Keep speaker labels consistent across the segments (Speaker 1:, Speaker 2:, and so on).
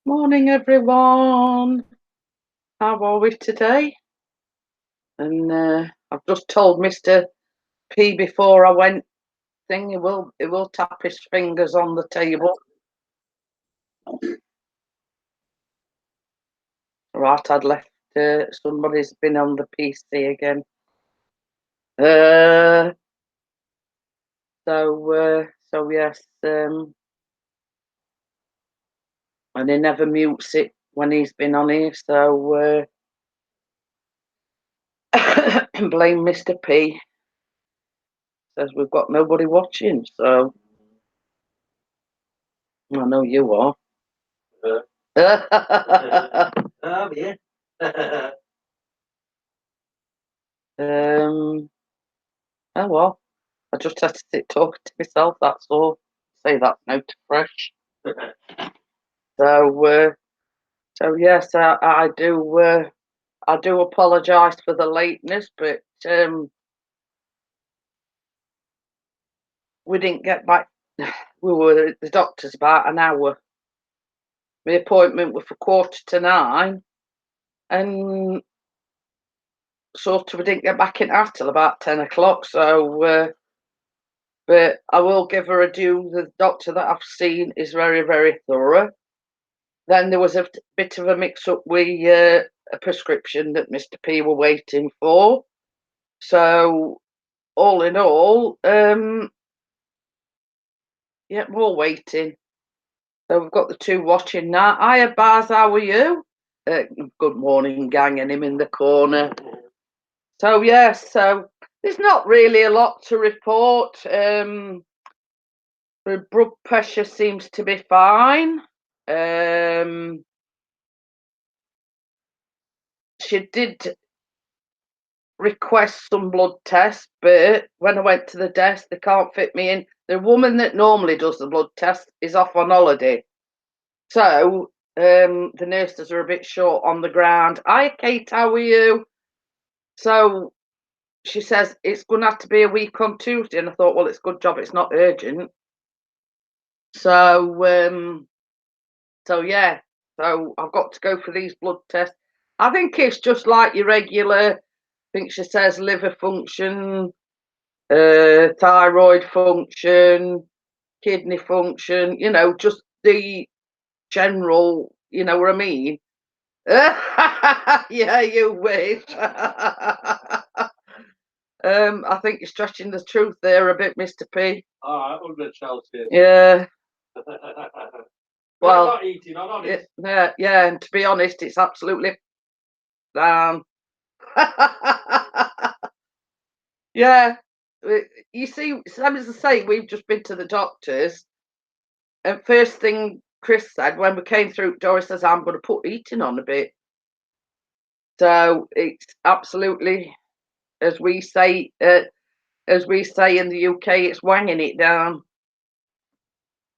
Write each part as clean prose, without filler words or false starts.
Speaker 1: Morning, everyone. How are we today? And I've just told Mr. P before I went thing he will tap his fingers on the table. Right, I'd left. Somebody's been on the PC again. So yes, and he never mutes it when he's been on here. So blame Mr. P. Says we've got nobody watching. So I know you are.
Speaker 2: Oh, yeah.
Speaker 1: Oh well, I just had to sit talking to myself. That's all. Say that now to fresh. So, so yes, I do. I do apologise for the lateness, but we didn't get back. We were at the doctor's about an hour. My appointment was for 9:15, and sort of we didn't get back in house till about 10 o'clock. So, but I will give her a due. The doctor that I've seen is very, very thorough. Then there was a bit of a mix-up with a prescription that Mr. P were waiting for. So all in all, yeah, we're waiting. So we've got the two watching now. Hiya, Baz, how are you? Good morning, gang, and him in the corner. So yes, so there's not really a lot to report. The blood pressure seems to be fine. She did request some blood tests, but when I went to the desk, they can't fit me in. The woman that normally does the blood test is off on holiday. So the nurses are a bit short on the ground. Hi, Kate, how are you? So she says it's going to have to be a week on Tuesday. And I thought, well, it's a good job it's not urgent. So, so yeah, so I've got to go for these blood tests. I think it's just like your regular, I think she says liver function, thyroid function, kidney function, just the general, you know what I mean? Yeah, you wish. I think you're stretching the truth there a bit, Mr. P.
Speaker 2: All right, 100 Chelsea.
Speaker 1: Yeah.
Speaker 2: Well,
Speaker 1: Well,
Speaker 2: not eating, I'm honest.
Speaker 1: yeah, and to be honest, it's absolutely down. Yeah, you see, Sam as I say, we've just been to the doctors, and first thing Chris said when we came through, Doris says, "I'm going to put eating on a bit." So it's absolutely, as we say, in the UK, it's wanging it down.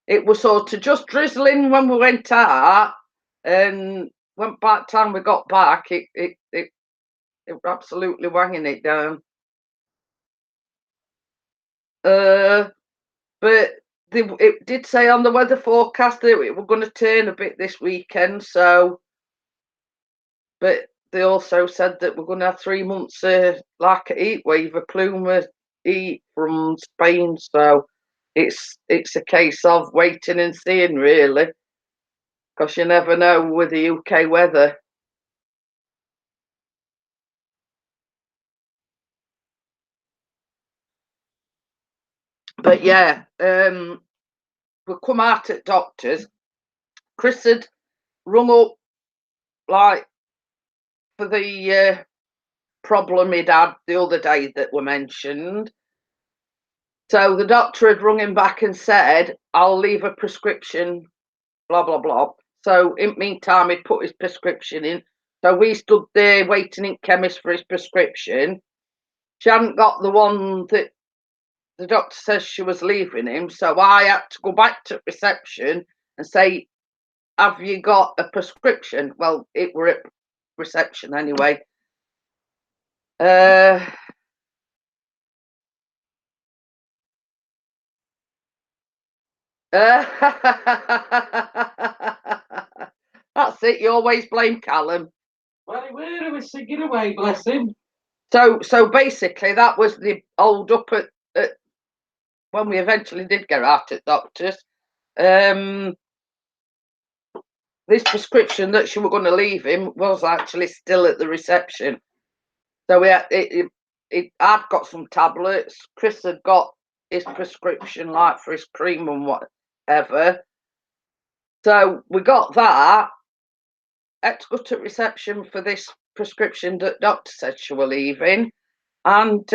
Speaker 1: It was sort of just drizzling when we went out, and when by the time we got back, it was absolutely wanging it down. But it did say on the weather forecast that it were going to turn a bit this weekend. So, but they also said that we're going to have 3 months like a heat wave, a plume of heat from Spain. So it's a case of waiting and seeing, really, because you never know with the UK weather. But yeah, we come out at doctors. Chris had rung up like for the problem he'd had the other day that were mentioned. So the doctor had rung him back and said, I'll leave a prescription, blah, blah, blah. So in the meantime, he'd put his prescription in. So we stood there waiting in chemist for his prescription. She hadn't got the one that the doctor says she was leaving him. So I had to go back to reception and say, have you got a prescription? Well, it were at reception anyway. Uh, That's it. You always blame Callum.
Speaker 2: Well, he was singing away, bless him.
Speaker 1: So basically, that was the hold up at when we eventually did get out at doctors. This prescription that she were going to leave him was actually still at the reception. So I'd got some tablets. Chris had got his prescription, like for his cream and whatever. So we got that. Had to go to reception for this prescription that doctor said she were leaving, and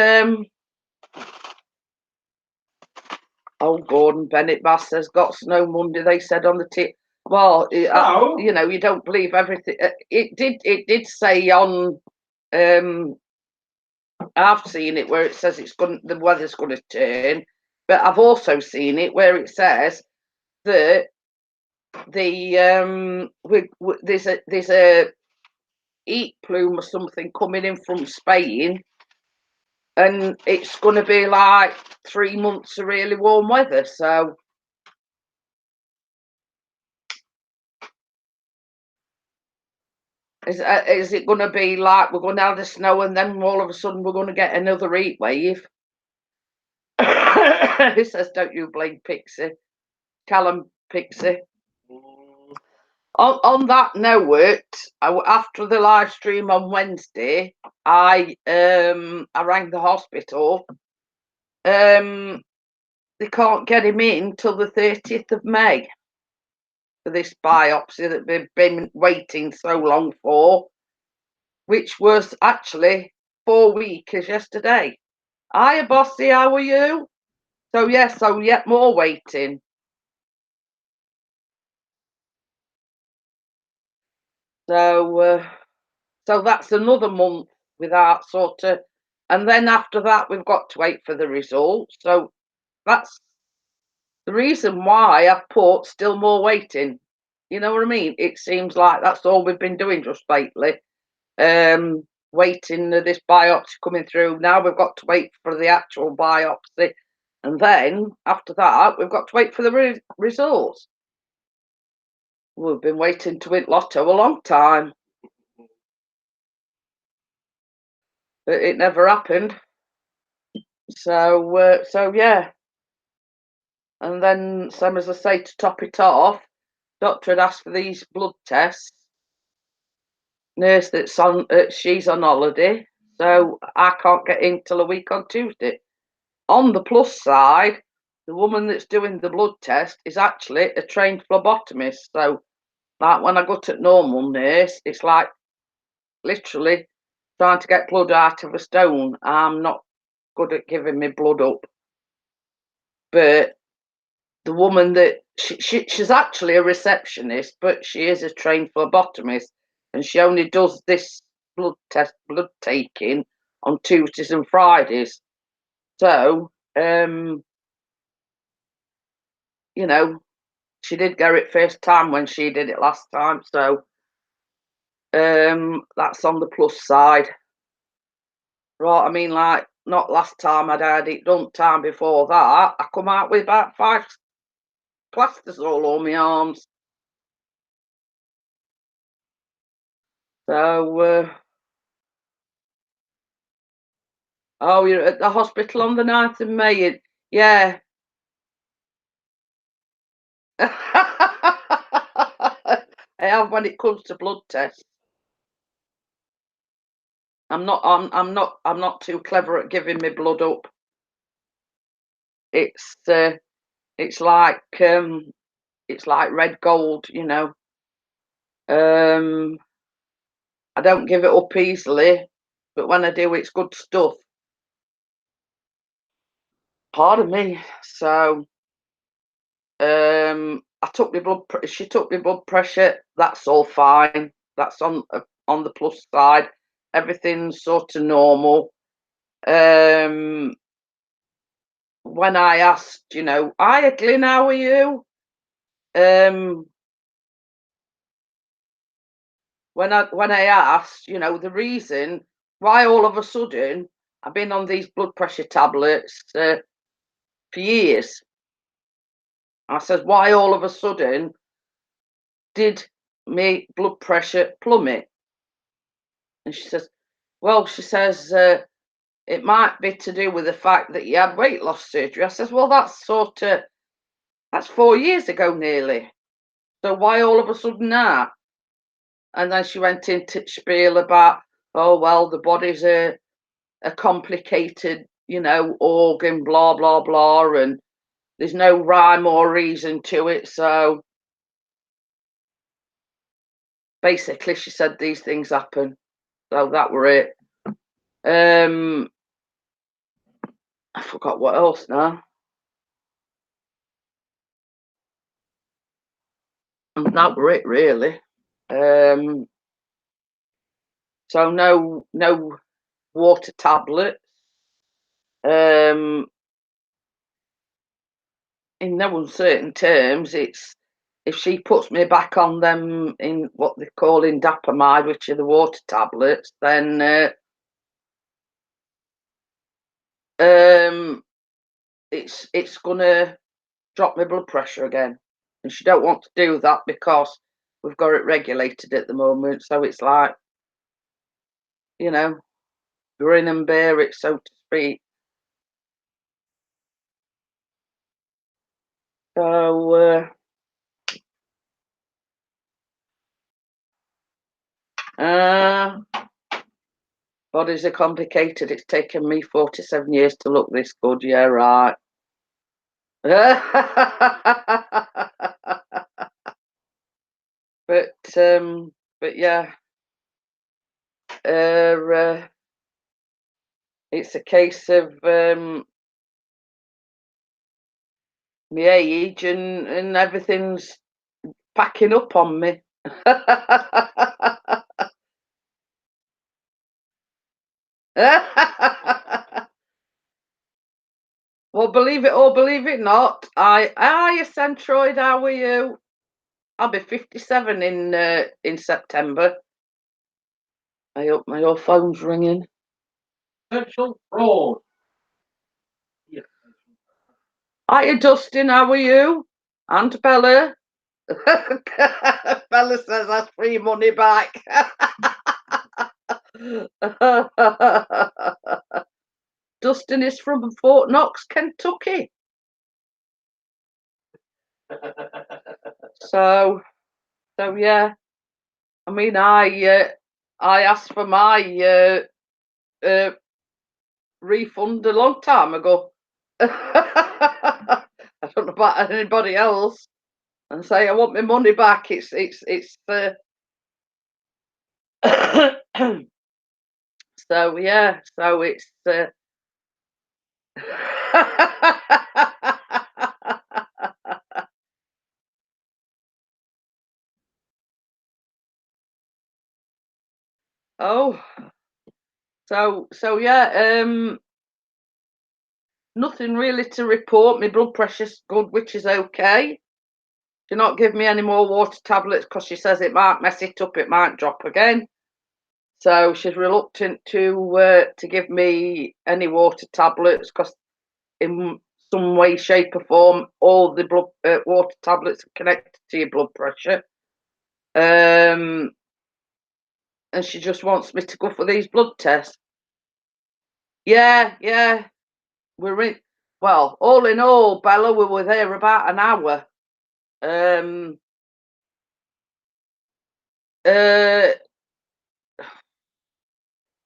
Speaker 1: Gordon Bennett Bass has got snow Monday. They said on the tip. Well,
Speaker 2: No.
Speaker 1: you know, you don't believe everything. It did say on. I've seen it where it says the weather's going to turn, but I've also seen it where it says that there's a heat plume or something coming in from Spain, and it's going to be like 3 months of really warm weather. So is it going to be like we're going to have the snow and then all of a sudden we're going to get another heat wave? He says, "Don't you blame Pixie, Callum Pixie." On that note, after the live stream on Wednesday, I rang the hospital. They can't get him in till the 30th of May for this biopsy that they've been waiting so long for, which was actually 4 weeks yesterday. Hiya, Bossy, how are you? So yet more waiting. So that's another month without sort of, and then after that we've got to wait for the results. So that's the reason why I've put still more waiting. You know what I mean? It seems like that's all we've been doing just lately. Waiting for this biopsy coming through. Now we've got to wait for the actual biopsy, and then after that we've got to wait for the results. We've been waiting to win Lotto a long time, but it never happened. So yeah. And then, same as I say, to top it off, doctor had asked for these blood tests. Nurse that's on, she's on holiday, so I can't get in till a week on Tuesday. On the plus side, the woman that's doing the blood test is actually a trained phlebotomist. So, like when I go to normal nurse, it's like literally trying to get blood out of a stone. I'm not good at giving me blood up, but the woman that she's actually a receptionist, but she is a trained phlebotomist, and she only does this blood taking on Tuesdays and Fridays. So, you know, she did get it first time when she did it last time. So, that's on the plus side. Right, I mean, like, not last time I'd had it done, time before that, I come out with about 5 plasters all on my arms. So, oh, you're at the hospital on the 9th of May. Yeah. I have when it comes to blood tests. I'm not too clever at giving me blood up. It's like red gold, you know. I don't give it up easily, but when I do, it's good stuff. Pardon me. So, I took my she took my blood pressure. That's all fine. That's on the plus side. Everything's sort of normal. When I asked, you know, "Hiya, Glyn, how are you?" When I asked, you know, the reason why all of a sudden I've been on these blood pressure tablets for years. I said, why all of a sudden did me blood pressure plummet. And she says, well, she says, it might be to do with the fact that you had weight loss surgery. I says, well, that's 4 years ago nearly. So why all of a sudden now? And then she went into spiel about, oh, well, the body's a complicated, organ, blah, blah, blah, and there's no rhyme or reason to it. So basically, she said these things happen. So that were it. I forgot what else now. And that were it, really. So no water tablets. In no uncertain terms, it's if she puts me back on them in what they call indapamide, which are the water tablets, then it's gonna drop my blood pressure again, and she don't want to do that because we've got it regulated at the moment. So it's like, grin and bear it, so to speak. So bodies are complicated. It's taken me 47 years to look this good. Yeah, right. But yeah, it's a case of my age and everything's packing up on me. Well, believe it or believe it not, hi, Centroid, how are you? I'll be 57 in September. I hope your phone's ringing.
Speaker 2: Central Fraud.
Speaker 1: Hiya, Dustin, how are you? And Bella? Bella says that's free money back. Dustin is from Fort Knox, Kentucky. So yeah. I mean, I asked for my refund a long time ago. I don't know about anybody else, and say I want my money back. It's so yeah. So it's oh, so yeah. Nothing really to report. My blood pressure's good, which is okay. She'll not give me any more water tablets because she says it might mess it up. It might drop again. So she's reluctant to give me any water tablets because in some way, shape, or form, all the blood water tablets are connected to your blood pressure. And she just wants me to go for these blood tests. Yeah. Well, all in all, Bella, we were there about an hour.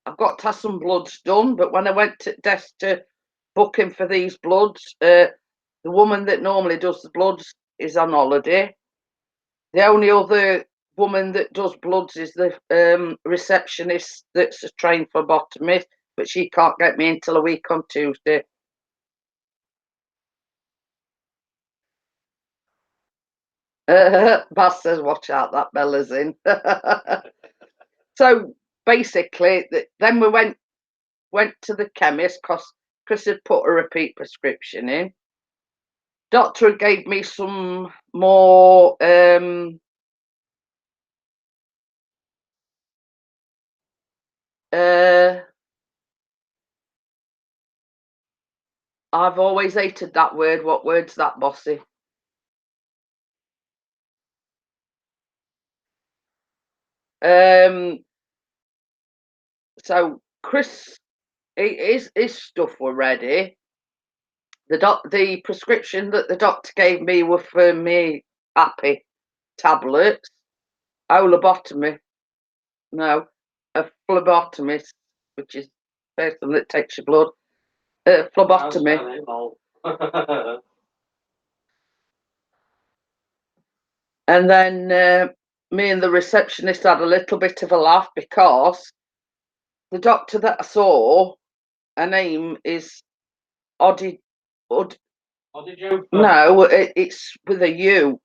Speaker 1: I've got to have some bloods done, but when I went to desk to book in for these bloods, the woman that normally does the bloods is on holiday. The only other woman that does bloods is the receptionist that's a trained phlebotomist, but she can't get me until a week on Tuesday. Bass says, watch out, that Bella's in. So basically, then we went to the chemist because Chris had put a repeat prescription in. Doctor gave me some more I've always hated that word. What word's that, Bossy? So Chris, his stuff were ready. The prescription that the doctor gave me were for me happy tablets, a phlebotomist, which is the person that takes your blood, phlebotomy. And then me and the receptionist had a little bit of a laugh because the doctor that I saw, her name is Oddy. No, it's with a U.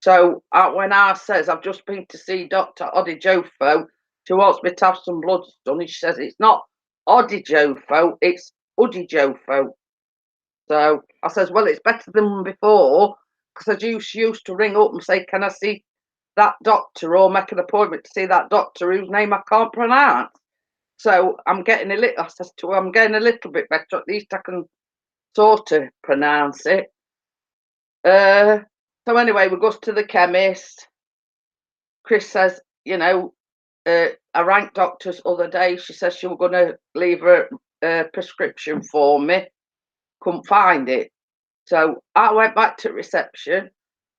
Speaker 1: So when I says I've just been to see Dr. Odijofo, she wants me to have some blood done, and she says it's not Odijofo, it's Udijofo. So I says, well, it's better than before, because I used to ring up and say, can I see that doctor or make an appointment to see that doctor whose name I can't pronounce. So I'm getting a little, I says to her, I'm getting a little bit better, at least I can sort of pronounce it. So anyway, we go to the chemist. Chris says, I rang doctors other day. She says she was going to leave a prescription for me. Couldn't find it. So I went back to reception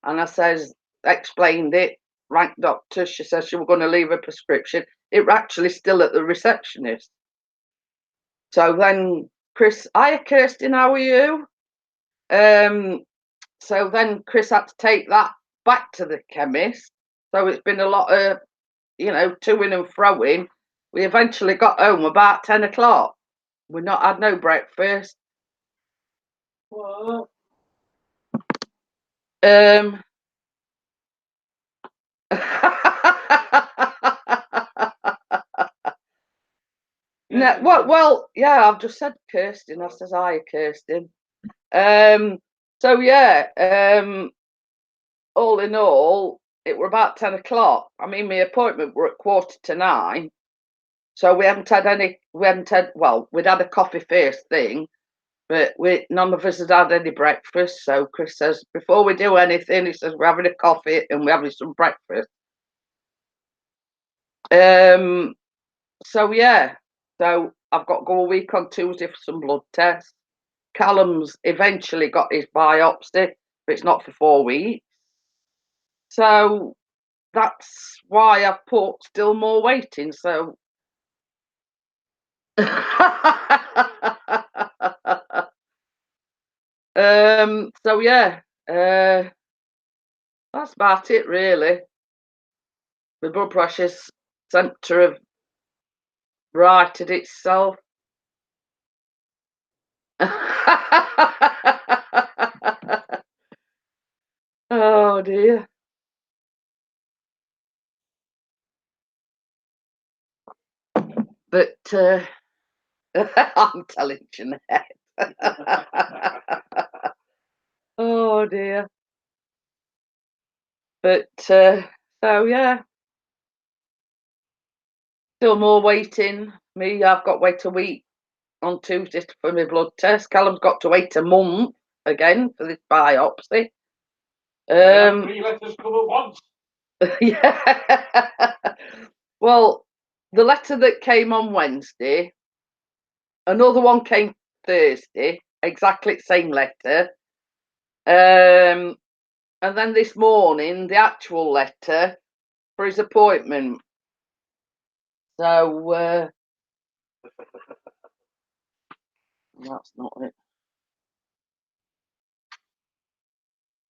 Speaker 1: and I explained it, rang doctor. She says she was going to leave a prescription. It was actually still at the receptionist. So then Chris, hiya Kirsten, how are you? So then Chris had to take that back to the chemist. So it's been a lot of, to-ing and fro-ing. We eventually got home about 10 o'clock. We not had no breakfast.
Speaker 2: What?
Speaker 1: No, well, yeah, I've just said Kirsten. I says, hiya, Kirsten. So yeah, all in all, it were about 10 o'clock. I mean, my appointment were at 9:15. So we'd had a coffee first thing, but none of us had had any breakfast. So Chris says, before we do anything, he says, we're having a coffee and we're having some breakfast. So yeah, so I've got to go a week on Tuesday for some blood tests. Callum's eventually got his biopsy, but it's not for 4 weeks. So that's why I've put still more waiting. So so yeah, that's about it really. The blood pressure's centre of righted itself. Oh dear. But I'm telling Jeanette. Oh dear. But so yeah, still more waiting. Me, I've got to wait a week on Tuesday for my blood test. Callum's got to wait a month again for this biopsy.
Speaker 2: 3 letters come at once.
Speaker 1: Yeah. Well, the letter that came on Wednesday, another one came Thursday, exactly the same letter. And then this morning, the actual letter for his appointment. So that's not it.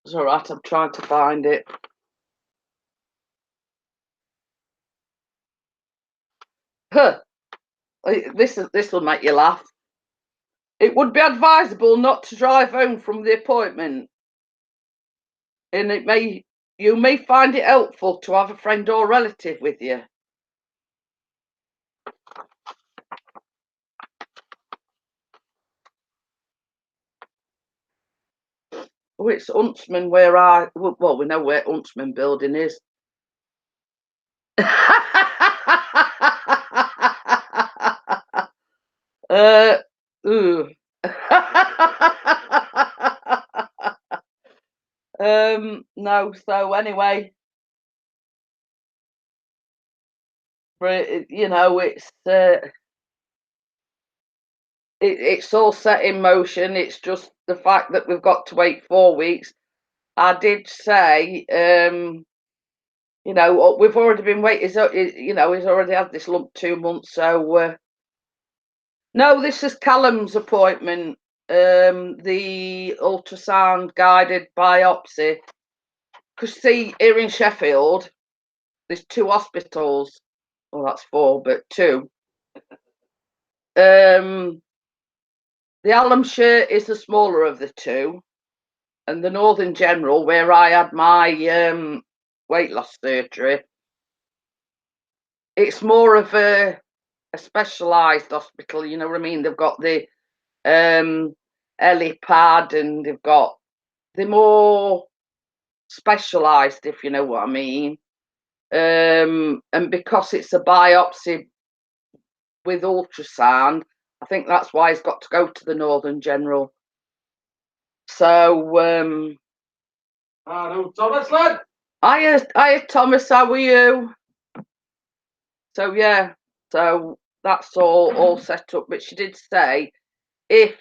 Speaker 1: It's all right. I'm trying to find it. Huh. This will make you laugh. It would be advisable not to drive home from the appointment, and you may find it helpful to have a friend or relative with you. Oh, it's Huntsman well, we know where Huntsman building is. Ooh. No, so anyway, But you know, it's all set in motion. It's just the fact that we've got to wait 4 weeks. I did say, you know, we've already been waiting. You know, he's already had this lump 2 months. So no, this is Callum's appointment. The ultrasound guided biopsy. Because see, here in Sheffield, there's 2 hospitals. Well, that's 4, but 2. The Hallamshire is the smaller of the 2, and the Northern General, where I had my weight loss surgery, it's more of a specialised hospital. You know what I mean? They've got the helipad, and they're more specialised, if you know what I mean. And because it's a biopsy with ultrasound, I think that's why he's got to go to the Northern General. So,
Speaker 2: Hello, Thomas, lad.
Speaker 1: hiya, Thomas, how are you? So, yeah, so that's all set up. But she did say if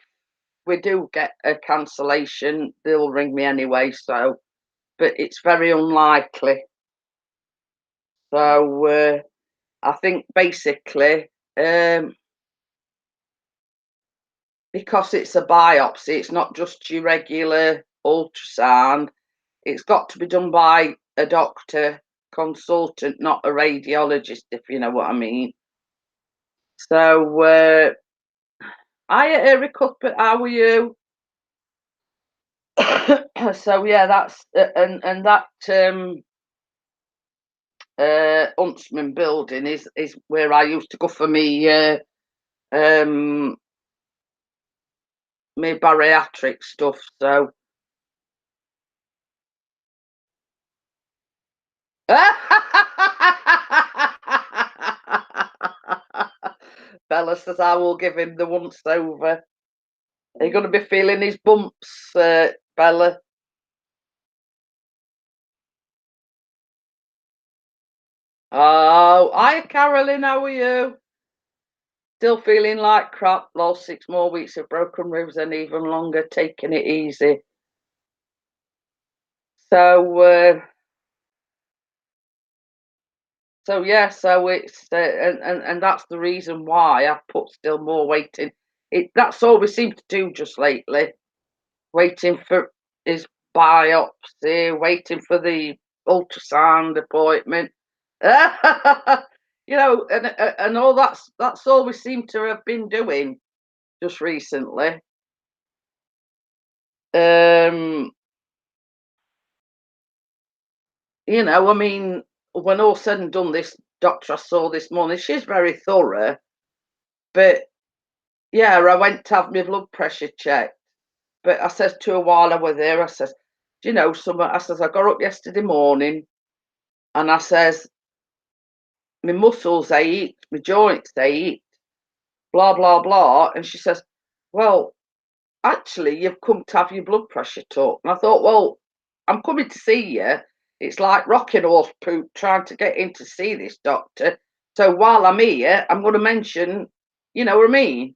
Speaker 1: we do get a cancellation, they'll ring me anyway. So, but it's very unlikely. So, I think basically, because it's a biopsy, it's not just your regular ultrasound. It's got to be done by a doctor consultant, not a radiologist, if you know what I mean. So, hiya, Eric Cuthbert, how are you? So yeah, that's and that Huntsman building is where I used to go for me my bariatric stuff. So Bella says I will give him the once over. Are you going to be feeling his bumps, Bella? Oh, hi, Carolyn. How are you? Still feeling like crap. Lost 6 more weeks of broken ribs and even longer. Taking it easy. So, so yeah. So it's and that's the reason why I put still more weight in. That's all we seem to do just lately. Waiting for his biopsy. Waiting for the ultrasound appointment. You know, and all that's all we seem to have been doing just recently. You know, I mean, when all said and done, this doctor I saw this morning, she's very thorough. But yeah, I went to have my blood pressure checked. But I says to her while I was there, I says, do you know something? I says, I got up yesterday morning and I says, my muscles ache, my joints ache, blah, blah, blah. And she says, well, actually, you've come to have your blood pressure took. And I thought, well, I'm coming to see you. It's like rocking horse poop trying to get in to see this doctor. So while I'm here, I'm going to mention, you know what I mean?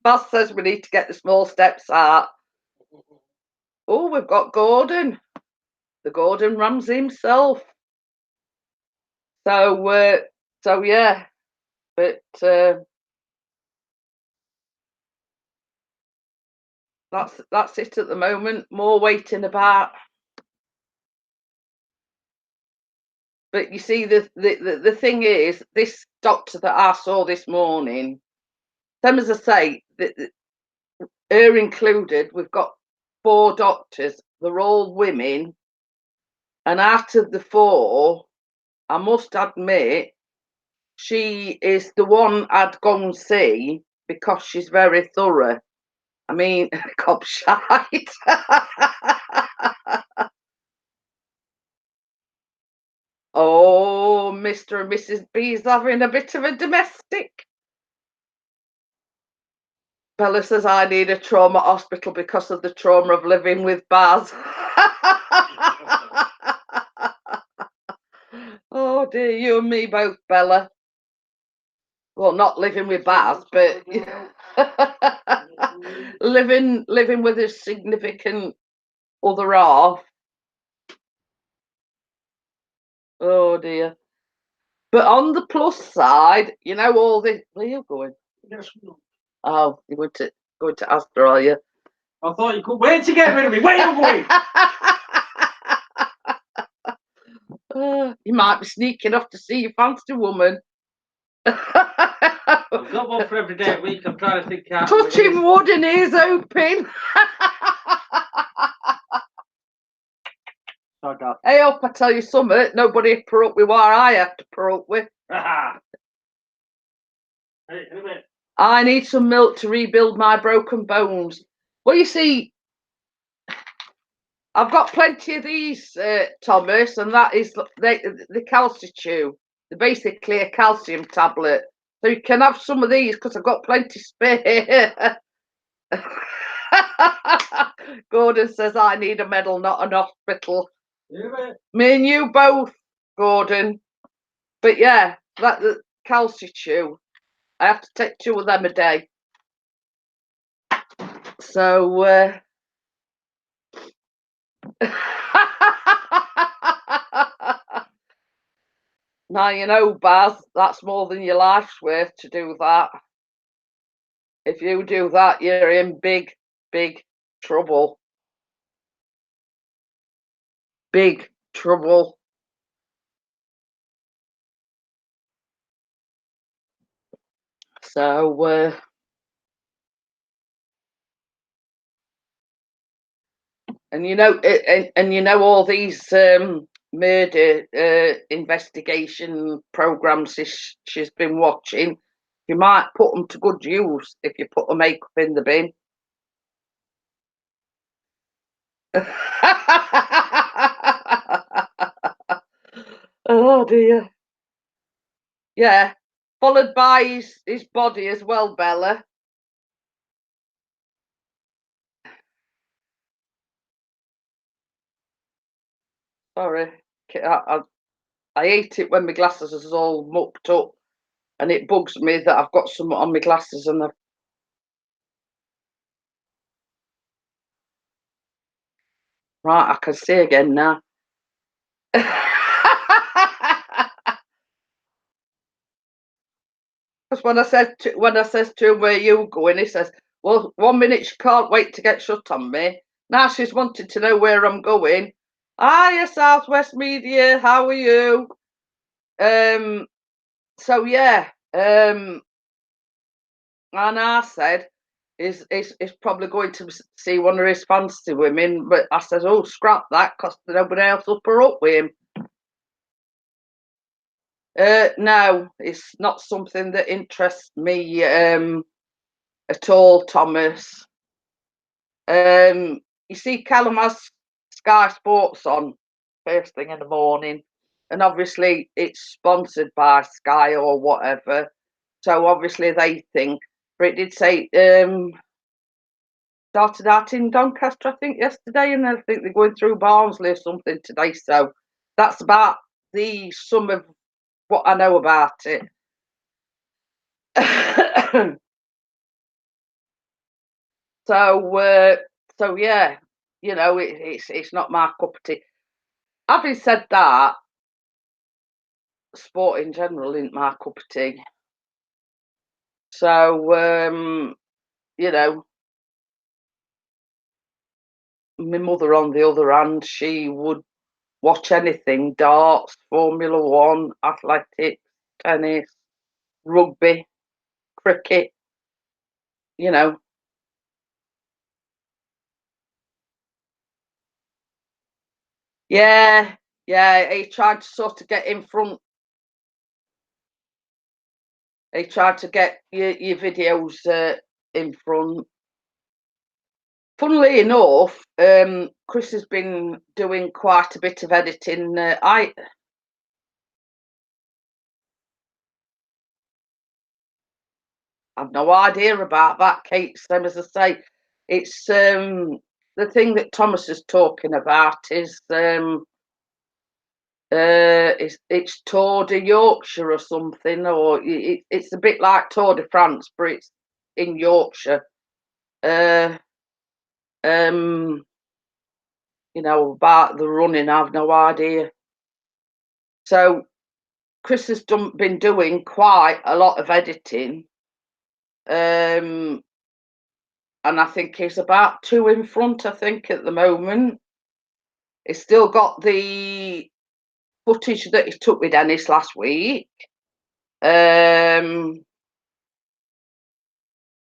Speaker 1: Bass says we need to get the small steps out. Oh, we've got Gordon, the Gordon Ramsay himself. So yeah, but that's it at the moment. More waiting about. But you see, the thing is, this doctor that I saw this morning, same as I say, her included, we've got 4 doctors. They're all women, and out of the 4, I must admit, she is the one I'd go and see because she's very thorough. I mean, gobshite. Oh, Mr. and Mrs. B's having a bit of a domestic. Bella says I need a trauma hospital because of the trauma of living with Baz. Oh dear, you and me both, Bella. Well, not living with Baz, but living with a significant other half. Oh dear. But on the plus side, you know all this. Where are you going?
Speaker 2: Yes.
Speaker 1: Oh, you went to going to Asda, are you?
Speaker 2: I thought you could wait to get rid of me. Where are you going?
Speaker 1: You might be sneaking off to see your fancy woman.
Speaker 2: I've got one for every day a week. I'm trying to think out.
Speaker 1: Touching wood and ears open. Hey, up, I tell you something, nobody put up with what I have to put up with. I need some milk to rebuild my broken bones. Well, you see, I've got plenty of these, Thomas, and that is the Calci-Chew. They're basically a calcium tablet. So you can have some of these because I've got plenty spare. Gordon says I need a medal, not an hospital. Me and you both, Gordon. But yeah, that the Calci-Chew. I have to take 2 of them a day. So now you know, Baz, that's more than your life's worth to do that. If you do that, you're in big, big trouble. Big trouble. So and you know, and you know all these murder investigation programs she's been watching. You might put them to good use if you put the makeup in the bin. Oh dear. Yeah. Followed by his body as well, Bella. Sorry. I hate it when my glasses is all mucked up, and it bugs me that I've got something on my glasses and right, I can see again now. Because when I says to him, where you going, he says, well, 1 minute she can't wait to get shut on me. Now she's wanting to know where I'm going. Hiya, Southwest Media, how are you? So yeah, and I said, is probably going to see one of his fancy women, but I said, oh, scrap that, because nobody else will put up with him. No, it's not something that interests me at all, Thomas. You see, Callum has Sky Sports on first thing in the morning, and obviously it's sponsored by Sky or whatever. So obviously they think, but it did say started out in Doncaster, I think, yesterday, and I think they're going through Barnsley or something today. So that's about the sum of what I know about it. So yeah, you know, it's not my cup of tea. Having said that, sport in general isn't my cup of tea. So you know, my mother, on the other hand, she would watch anything: darts, Formula One, athletics, tennis, rugby, cricket. You know, yeah, yeah. He tried to sort of get in front. He tried to get your videos in front. Funnily enough, Chris has been doing quite a bit of editing. I've no idea about that, Kate. Same as I say, it's the thing that Thomas is talking about is it's Tour de Yorkshire or something, or it's a bit like Tour de France, but it's in Yorkshire. You know, about the running, I've no idea. So Chris has been doing quite a lot of editing, and I think he's about 2 in front, I think, at the moment. He's still got the footage that he took with Dennis last week. They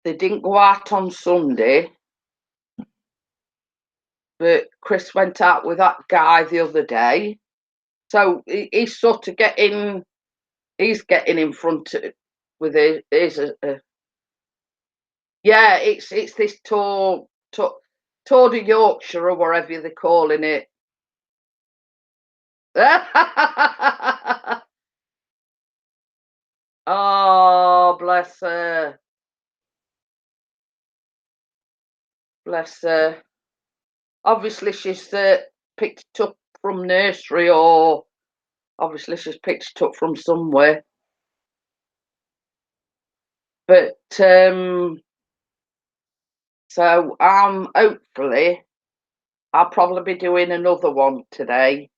Speaker 1: didn't go out on Sunday, but Chris went out with that guy the other day. So he's sort of getting in front with his yeah, it's this Tour de Yorkshire or whatever they're calling it. Oh, bless her. Bless her. Obviously, she's picked it up from nursery, or obviously she's picked it up from somewhere. But so hopefully I'll probably be doing another one today,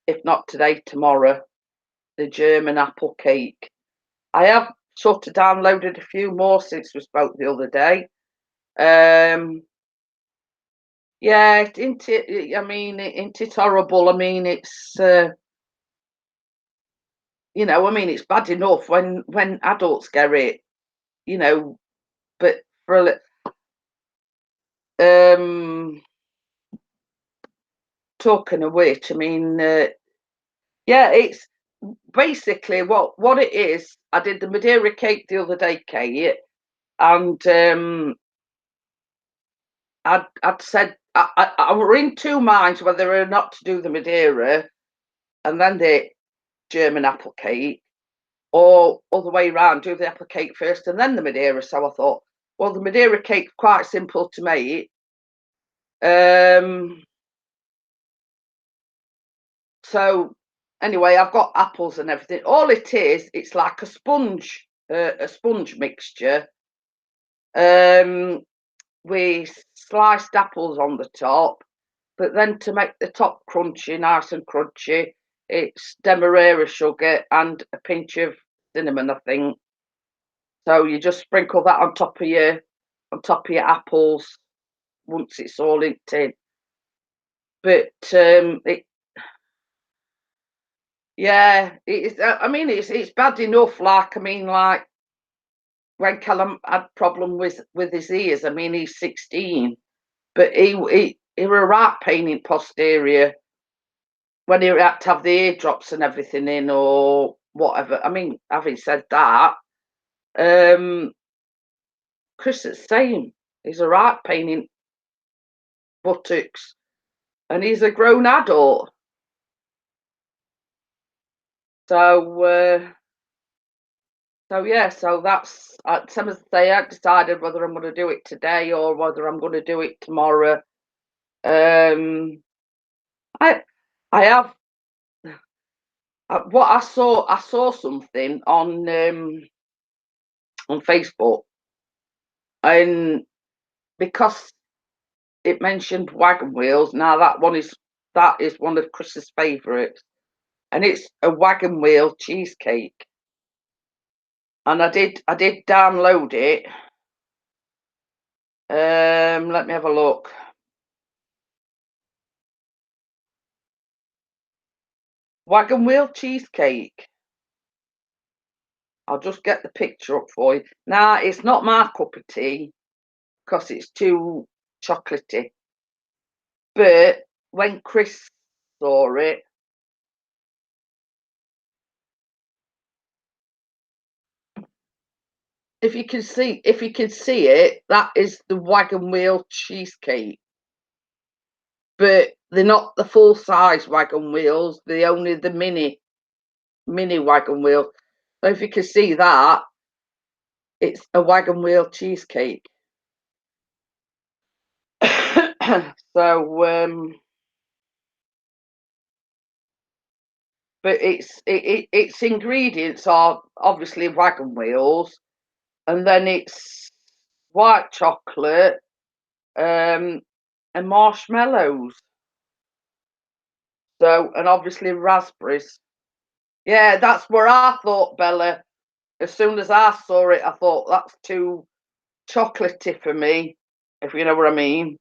Speaker 1: if not today, tomorrow. The German apple cake. I have sort of downloaded a few more since we spoke the other day. Yeah, isn't it? I mean, isn't it horrible? I mean, it's you know, I mean, it's bad enough when adults get it, you know, but for talking of which, I mean, yeah, it's basically what it is. I did the Madeira cake the other day, Kate, and I'd said I were in 2 minds whether or not to do the Madeira and then the German apple cake, or other way around, do the apple cake first and then the Madeira. So I thought, well, the Madeira cake's quite simple to make. So anyway, I've got apples and everything. All it is, it's like a sponge mixture. With sliced apples on the top, but then to make the top crunchy, nice and crunchy, it's demerara sugar and a pinch of cinnamon, I think. So you just sprinkle that on top of your apples once it's all inked in. But yeah, it's. I mean, it's bad enough. Like, I mean, like when Callum had problem with his ears. I mean, he's 16, but he were a right pain in posterior when he had to have the eardrops and everything in or whatever. I mean, having said that, Chris is the same. He's a right pain in buttocks, and he's a grown adult. So, so yeah, so that's some as I say. I decided whether I'm going to do it today or whether I'm going to do it tomorrow. I have what I saw something on Facebook, and because it mentioned wagon wheels. Now that is one of Chris's favourites, and it's a wagon wheel cheesecake. And I did download it. Let me have a look. Wagon wheel cheesecake. I'll just get the picture up for you. Now, it's not my cup of tea because it's too chocolatey. But when Chris saw it, if you can see it, that is the wagon wheel cheesecake. But they're not the full size wagon wheels, they're only the mini wagon wheel. So if you can see that, it's a wagon wheel cheesecake. So, but its ingredients are obviously wagon wheels, and then it's white chocolate, and marshmallows. So, and obviously raspberries. Yeah, that's where I thought, Bella. As soon as I saw it, I thought that's too chocolatey for me, if you know what I mean.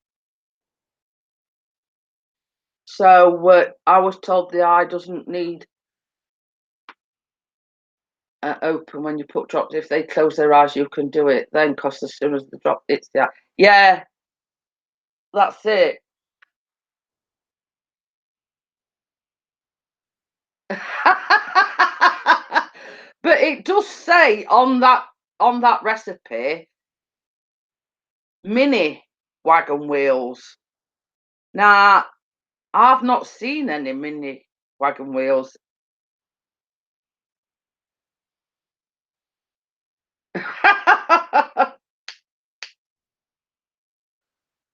Speaker 1: So I was told the eye doesn't need open when you put drops. If they close their eyes, you can do it then, because as soon as the drop hits the eye. Yeah, that's it. But it does say on that recipe, mini wagon wheels. Now, I've not seen any mini wagon wheels.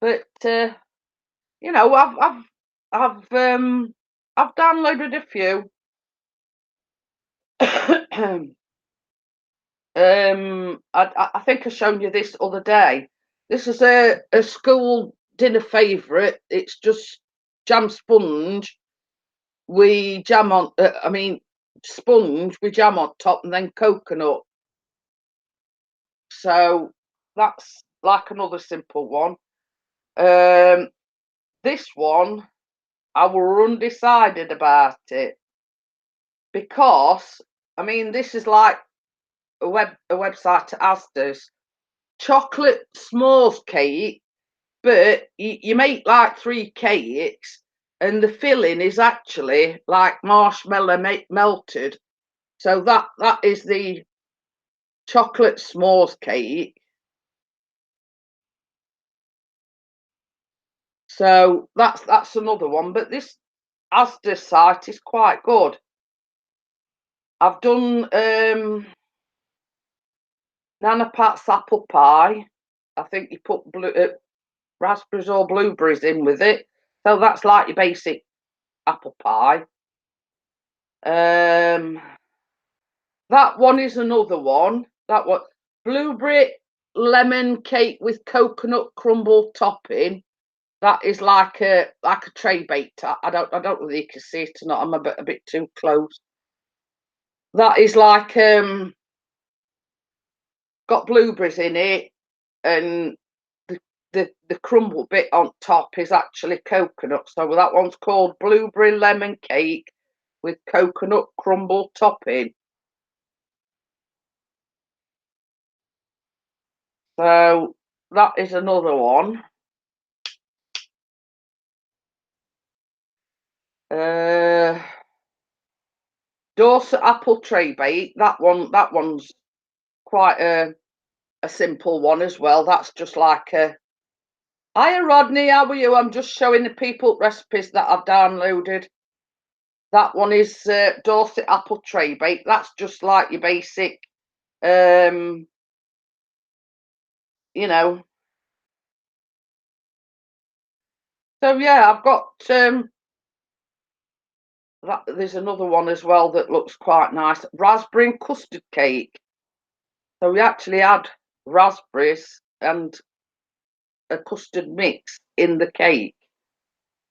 Speaker 1: But you know, I've downloaded a few. I think I shown you this other day. This is a school dinner favourite. It's just jam sponge. We jam on. I mean, sponge. We jam on top, and then coconut. So that's like another simple one. This one, I were undecided about it because I mean, this is like a website to Asda's chocolate s'mores cake, but you make like 3 cakes, and the filling is actually like marshmallow melted. So that is the chocolate s'mores cake. So that's another one. But this Asda site is quite good. I've done Nana Pat's apple pie. I think you put raspberries or blueberries in with it. So that's like your basic apple pie. That one is another one. That one, blueberry lemon cake with coconut crumble topping. That is like a tray baked. I don't know whether you can see it or not. I'm a bit too close. That is like got blueberries in it, and the crumble bit on top is actually coconut. So that one's called blueberry lemon cake with coconut crumble topping. So that is another one. Dorset apple tray bake. That one's quite a simple one as well. That's just like a. Hiya Rodney, how are you? I'm just showing the people recipes that I've downloaded. That one is Dorset apple tray bake. That's just like your basic, you know. So yeah, I've got there's another one as well that looks quite nice. Raspberry and custard cake. So we actually add raspberries and a custard mix in the cake.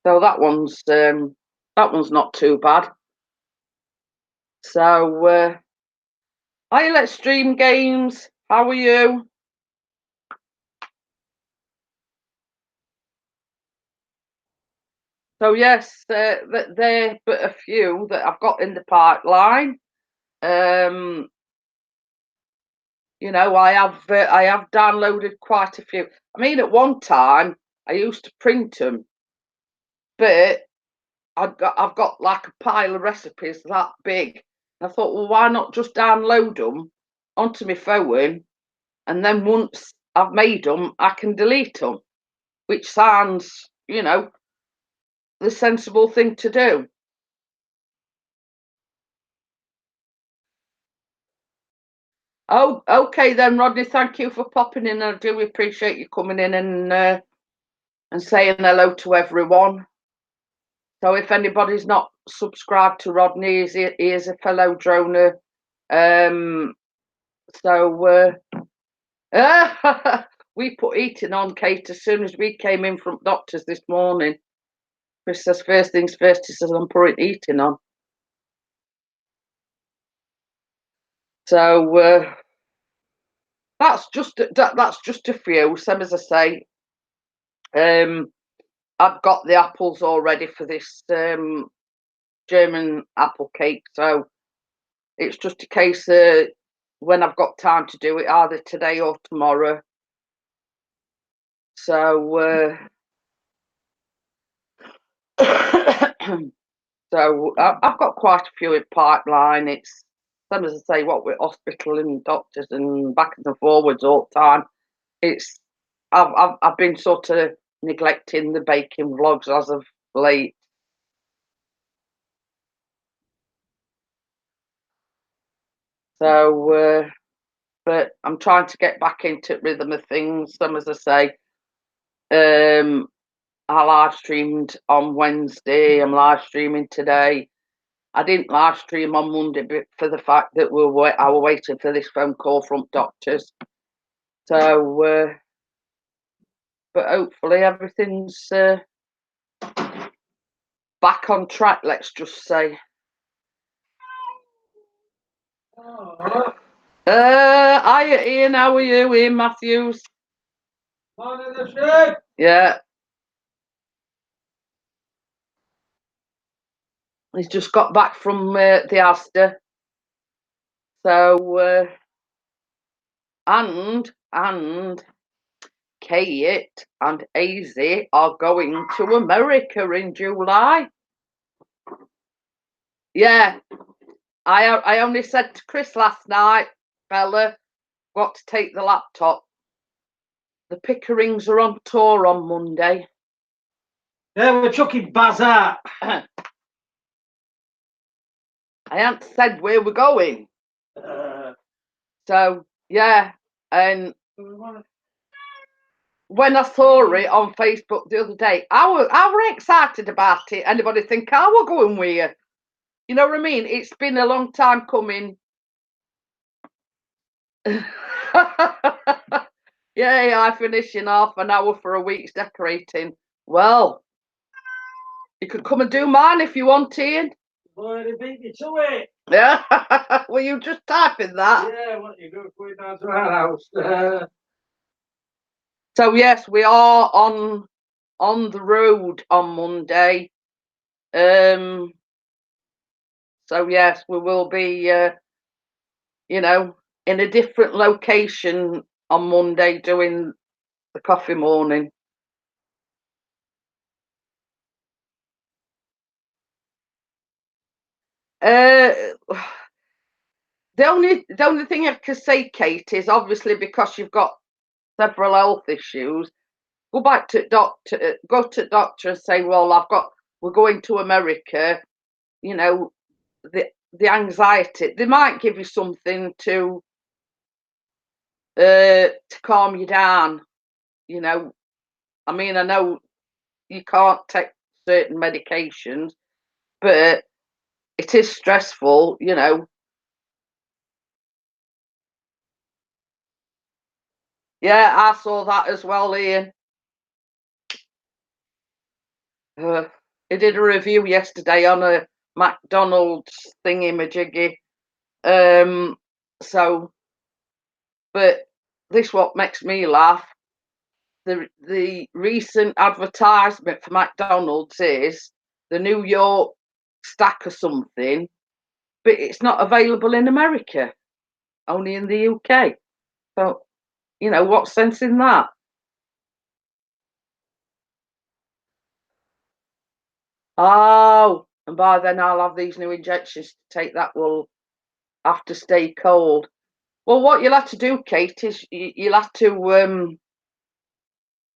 Speaker 1: So that one's not too bad. So hi, let's stream games. How are you? So yes, they're but a few that I've got in the pipeline. Um, you know, I have downloaded quite a few. I mean, at one time I used to print them, but I've got like a pile of recipes that big. And I thought, well, why not just download them onto my phone, and then once I've made them, I can delete them, which sounds, the sensible thing to do. Oh, okay then, Rodney. Thank you for popping in. I do appreciate you coming in and and saying hello to everyone. So if anybody's not subscribed to Rodney, he is a fellow droner. We put heating on, Kate, as soon as we came in from doctors this morning. Chris says, first things first, he says, I'm putting heating on. So that's just a few. Same as I say, I've got the apples all ready for this German apple cake. So it's just a case of when I've got time to do it, either today or tomorrow. So so I've got quite a few in pipeline. It's same as I say, what with hospital and doctors and backwards and forwards all the time. It's I've been sort of neglecting the baking vlogs as of late. So but I'm trying to get back into rhythm of things. Some, as I say, I live streamed on Wednesday. I'm live streaming today. I didn't live stream on Monday for the fact that I were waiting for this phone call from doctors. So, but hopefully everything's back on track. Let's just say. Hiya, Ian. How are you, Ian Matthews?
Speaker 2: Morning, the ship.
Speaker 1: Yeah. He's just got back from the Asda. So, and Kate and Azy are going to America in July. Yeah. I only said to Chris last night, Bella, got to take the laptop. The Pickerings are on tour on Monday.
Speaker 2: Yeah, we're chucking Baz out.
Speaker 1: I hadn't said where we're going. So, yeah. And when I saw it on Facebook the other day, I were excited about it. Anybody think I were going with you? You know what I mean? It's been a long time coming. Yeah, I finish in half an hour for a week's decorating. Well, you could come and do mine if you want, Ian.
Speaker 2: Boy, they beat me to it.
Speaker 1: Yeah. Were you just typing that?
Speaker 2: Yeah, what you go going down to our house.
Speaker 1: So yes, we are on the road on Monday. So yes, we will be you know, in a different location on Monday doing the coffee morning. The only thing I can say, Kate, is obviously because you've got several health issues, go to doctor and say, well, we're going to America, you know, the anxiety. They might give you something to calm you down, you know. I mean, I know you can't take certain medications, but it is stressful, you know. Yeah, I saw that as well, Ian. He did a review yesterday on a McDonald's thingy-majiggy. So, but this what makes me laugh. The recent advertisement for McDonald's is the New York stack or something, but it's not available in America, only in the UK. So, you know, what sense in that? Oh, and by then I'll have these new injections to take that will have to stay cold. Well, what you'll have to do, Kate, is you'll have to,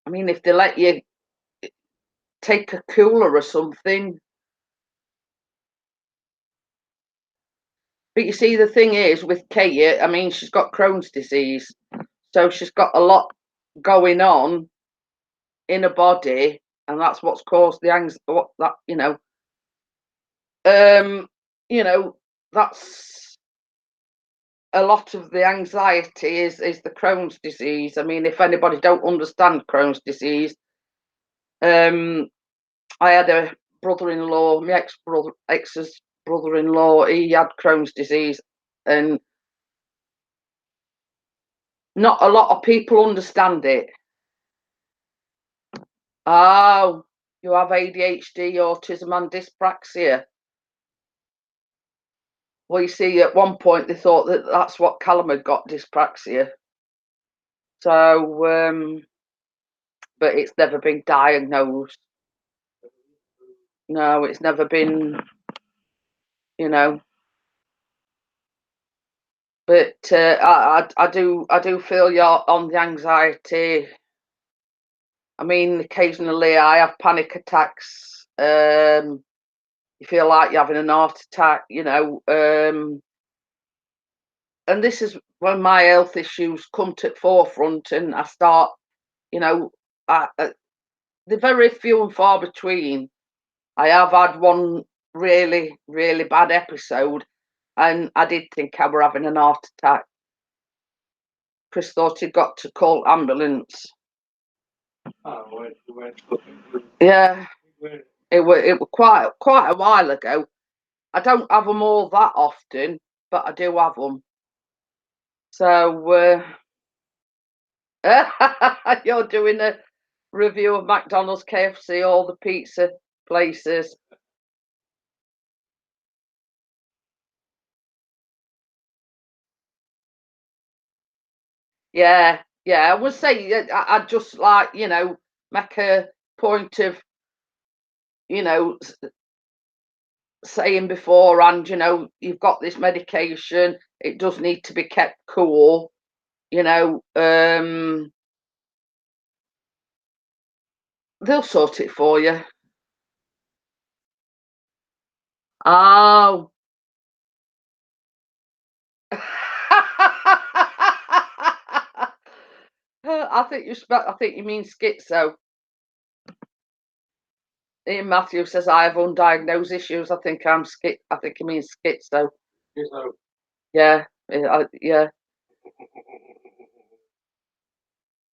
Speaker 1: I mean, if they let you take a cooler or something. But you see, the thing is with Kate, I mean, she's got Crohn's disease, so she's got a lot going on. in a body, and that's what's caused the anxiety. That's a lot of the anxiety is the Crohn's disease. I mean, if anybody don't understand Crohn's disease, I had a brother-in-law, my ex's brother-in-law, he had Crohn's disease, and not a lot of people understand it. Oh, you have ADHD, autism, and dyspraxia. Well, you see, at one point they thought that that's what Callum had got, dyspraxia. So, but it's never been diagnosed. No, it's never been, But I do feel you're on the anxiety. I mean, occasionally I have panic attacks. You feel like you're having an heart attack, and this is when my health issues come to the forefront, and I start, they're very few and far between. I have had one really, really bad episode, and I did think I were having an heart attack. Chris thought he'd got to call ambulance. Yeah, it was quite a while ago. I don't have them all that often, but I do have them. So you're doing a review of McDonald's, KFC, all the pizza places. Yeah, I would say I'd just like, make a point of, saying beforehand, you've got this medication, it does need to be kept cool, they'll sort it for you. Oh. I think you mean schizo. Ian Matthews says I have undiagnosed issues. I think he means schizo. Yeah, yeah.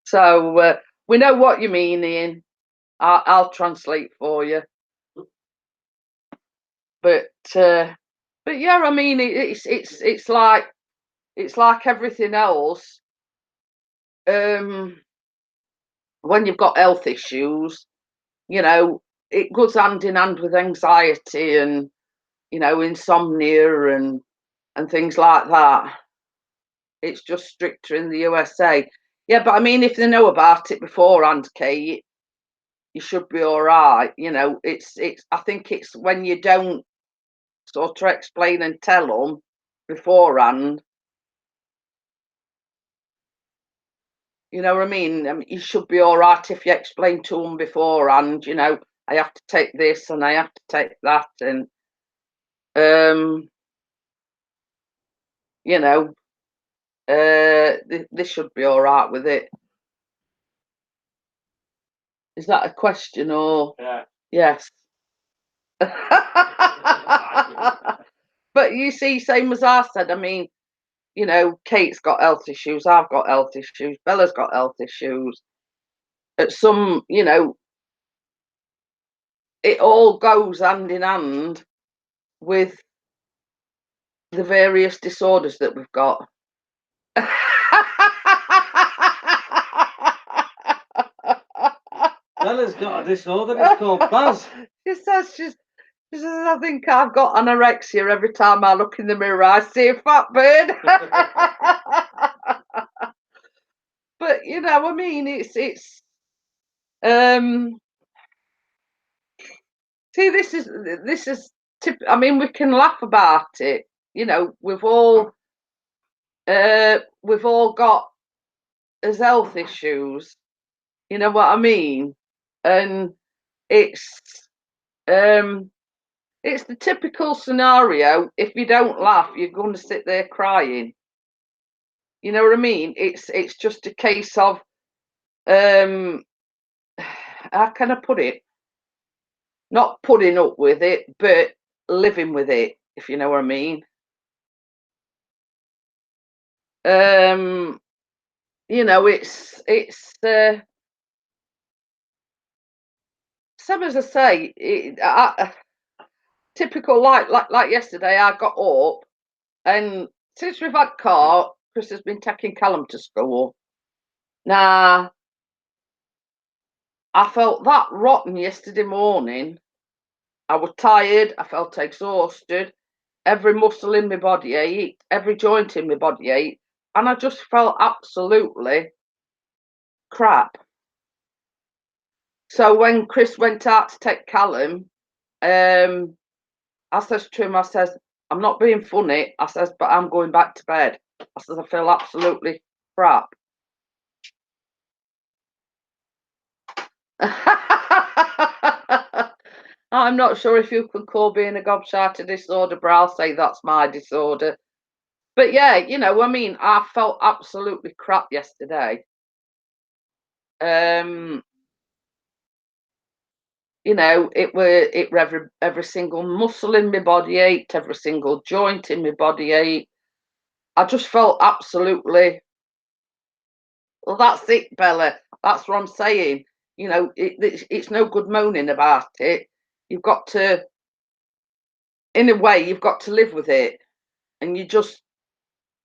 Speaker 1: So we know what you mean, Ian. I'll translate for you. But yeah, I mean it's like everything else. When you've got health issues, it goes hand in hand with anxiety and insomnia and things like that. It's just stricter in the USA. Yeah, but I mean, if they know about it beforehand, Kate, you should be all right. It's. I think it's when you don't sort of explain and tell them beforehand. You know what I mean? You should be all right if you explain to them beforehand. I have to take this and I have to take that, and they should be all right with it. Is that a question or?
Speaker 2: Yeah.
Speaker 1: Yes. But you see, same as I said, I mean, Kate's got health issues, I've got health issues, Bella's got health issues. At some, it all goes hand in hand with the various disorders that we've got.
Speaker 2: Bella's got a disorder, it's called Baz.
Speaker 1: She says, I think I've got anorexia. Every time I look in the mirror, I see a fat bird. But I mean, it's see, this is I mean, we can laugh about it. We've all got as health issues. You know what I mean? And it's the typical scenario. If you don't laugh, you're going to sit there crying. You know what I mean? It's just a case of how can I put it? Not putting up with it, but living with it, if you know what I mean. You know, same as I say, typical like yesterday. I got up, and since we've had car, Chris has been taking Callum to school. Now, I felt that rotten yesterday morning. I was tired. I felt exhausted. Every muscle in my body ached. Every joint in my body ached, and I just felt absolutely crap. So when Chris went out to take Callum, I says to him, I says, I'm not being funny. I says, but I'm going back to bed. I says, I feel absolutely crap. I'm not sure if you can call being a gobshite a disorder, but I'll say that's my disorder. But yeah, you know, I mean, I felt absolutely crap yesterday. You know, every single muscle in my body ached, every single joint in my body ached. I just felt absolutely. Well, that's it, Bella. That's what I'm saying. You know, it's no good moaning about it. You've got to, in a way, you've got to live with it, and you just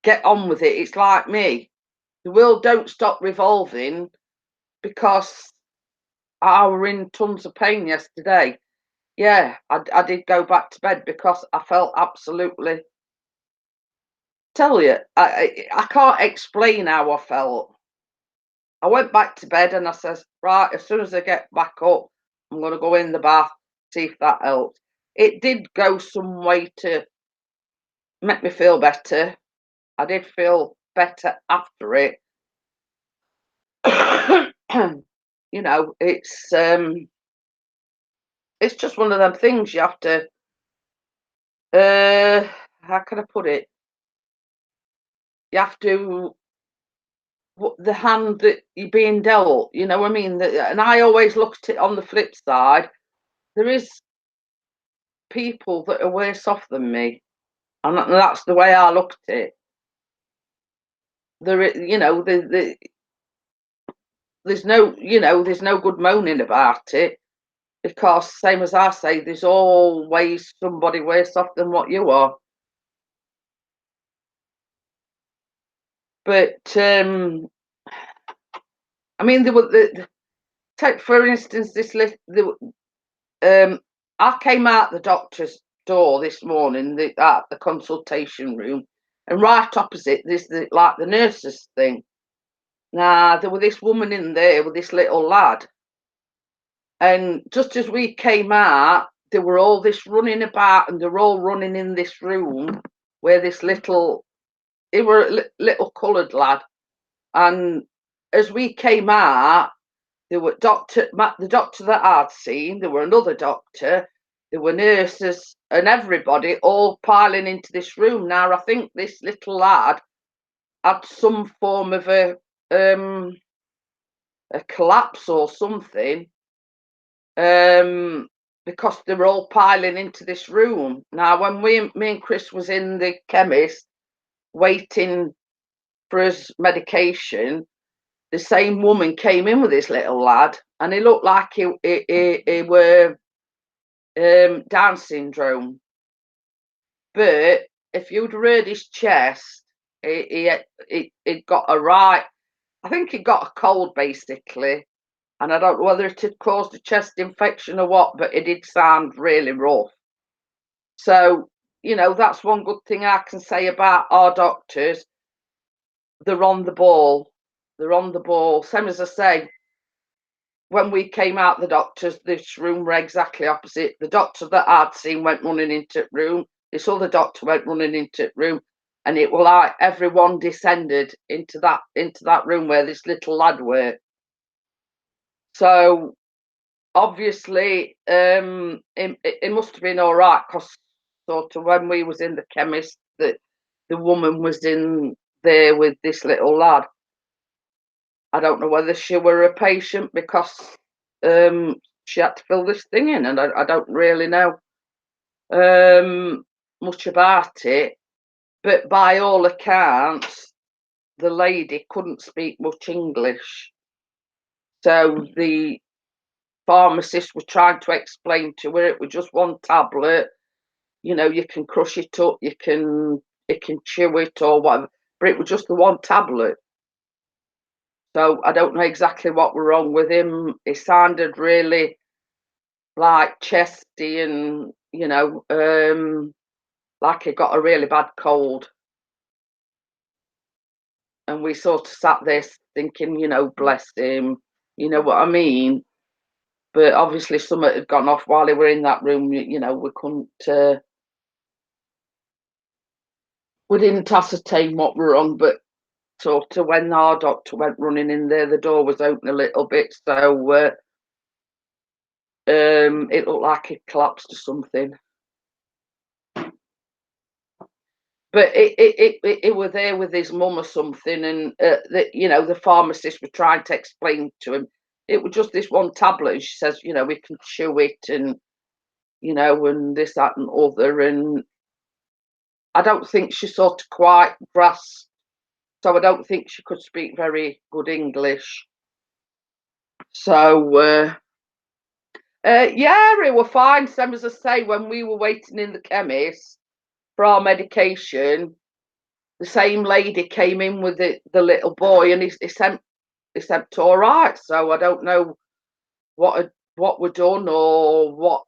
Speaker 1: get on with it. It's like me. The world don't stop revolving because I were in tons of pain yesterday. Yeah, I did go back to bed because I felt absolutely. Tell you, I can't explain how I felt. I went back to bed and I says, right, as soon as I get back up, I'm going to go in the bath, see if that helps. It did go some way to make me feel better. I did feel better after it. You know, it's just one of them things you have to. How can I put it? You have to the hand that you're being dealt. You know what I mean? And I always look at it on the flip side. There is people that are worse off than me, and that's the way I look at it. You know, there's no, you know, there's no good moaning about it because, same as I say, there's always somebody worse off than what you are. But I mean, take for instance this list. I came out the doctor's door this morning, at the consultation room, and right opposite there's like the nurses thing. Now there was this woman in there with this little lad, and just as we came out, there were all this running about, and they're all running in this room where this little, it were a little coloured lad, and as we came out, there were the doctor that I'd seen, there were another doctor, there were nurses and everybody all piling into this room. Now I think this little lad had some form of a collapse or something, because they were all piling into this room. Now when me and Chris was in the chemist waiting for his medication, the same woman came in with this little lad, and he looked like he were Down syndrome. But if you'd read his chest, he got a right. I think he got a cold basically, and I don't know whether it had caused a chest infection or what, but it did sound really rough. So you know, that's one good thing I can say about our doctors. They're on the ball. They're on the ball. Same as I say, when we came out the doctors, this room were exactly opposite. The doctor that I'd seen went running into the room. This other doctor went running into the room, and it was like everyone descended into that room where this little lad were. So obviously, it must have been all right, because sort of when we was in the chemist, that the woman was in there with this little lad. I don't know whether she were a patient, because she had to fill this thing in, and I don't really know much about it, but by all accounts, the lady couldn't speak much English, so the pharmacist was trying to explain to her it was just one tablet. You know, you can crush it up, you can chew it or whatever, but it was just the one tablet. So I don't know exactly what was wrong with him. He sounded really like chesty and, you know, like he got a really bad cold. And we sort of sat there thinking, you know, bless him, you know what I mean? But obviously something had gone off while he were in that room, you know, we didn't ascertain what were wrong, but sort of when our doctor went running in there, the door was open a little bit, so it looked like it collapsed or something. But it was there with his mum or something, and you know, the pharmacist was trying to explain to him it was just this one tablet, and she says, you know, we can chew it, and you know, and this, that, and other, and I don't think she sort of quite grasped. So I don't think she could speak very good English. So yeah, it were fine. Same as I say, when we were waiting in the chemist for our medication, the same lady came in with the little boy, and he seemed all right. So I don't know what were done or what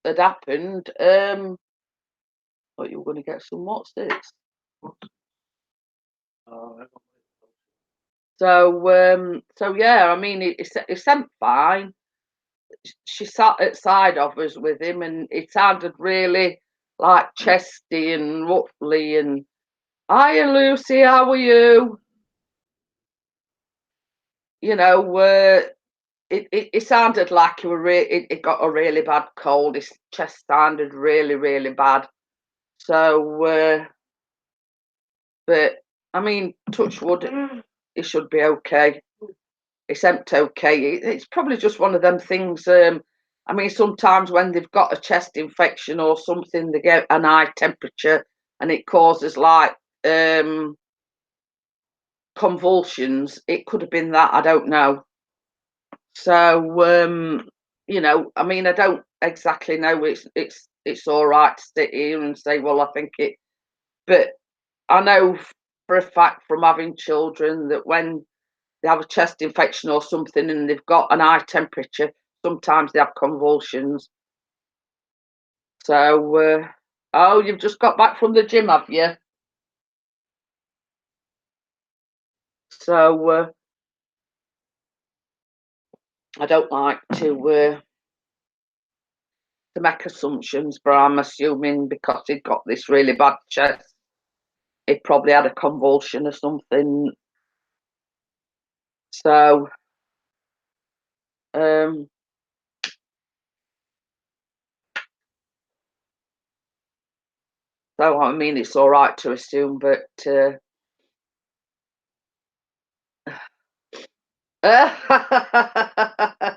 Speaker 1: had happened. Thought you were going to get some. What's this? So yeah, I mean, it seemed fine. She sat at side of us with him, and it sounded really like chesty and ruffly. And hiya, Lucy, how are you? You know, it sounded like he were it got a really bad cold. His chest sounded really, really bad. So, but I mean, touch wood, it should be okay. It's okay. It's probably just one of them things. I mean, sometimes when they've got a chest infection or something, they get an high temperature and it causes like convulsions. It could have been that. I don't know. So, you know, I mean, I don't exactly know. It's all right to sit here and say, well, I think it, but I know for a fact from having children that when they have a chest infection or something and they've got an high temperature, sometimes they have convulsions. So, oh, you've just got back from the gym, have you? So, I don't like to make assumptions, but I'm assuming because he'd got this really bad chest, he probably had a convulsion or something. So, um, so I mean, it's all right to assume, but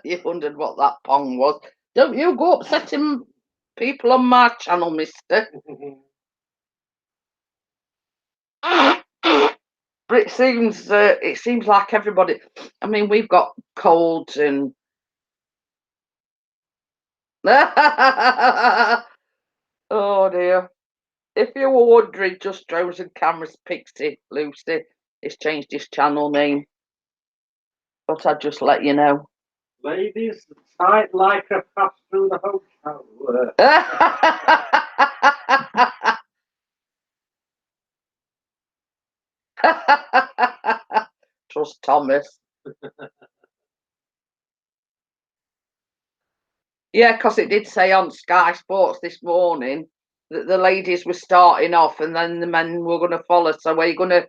Speaker 1: you wondered what that pong was. Don't you go upsetting people on my channel, mister. But it seems like everybody. I mean, we've got colds and. Oh dear! If you were wondering, just Drones and Cameras Pixie Lucy, he's changed his channel name. But I'd just let you know.
Speaker 2: Ladies, tight like a pass through the hotel.
Speaker 1: Trust Thomas. Yeah, because it did say on Sky Sports this morning that the ladies were starting off and then the men were going to follow. So are you going to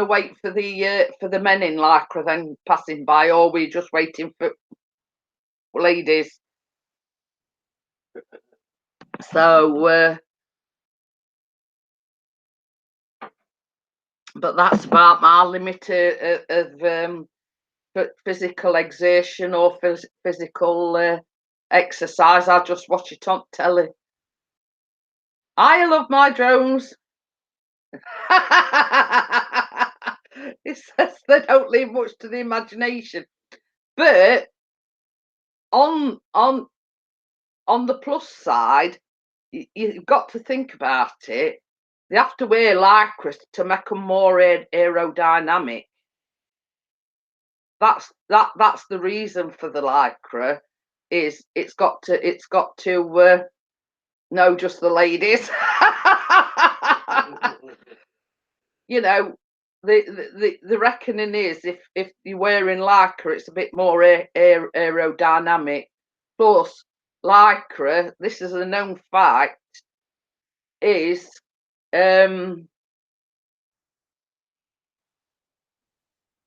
Speaker 1: wait for the men in Lycra then passing by, or are we just waiting for ladies? So, but that's about my limit of physical exertion or physical exercise. I just watch it on telly. I love my drones. It says they don't leave much to the imagination, but on the plus side, you've got to think about it. They have to wear lycra to make them more aerodynamic. That's the reason for the lycra. Is it's got to no, just the ladies. You know, the reckoning is if you're wearing lycra, it's a bit more aerodynamic. Plus, lycra, this is a known fact, is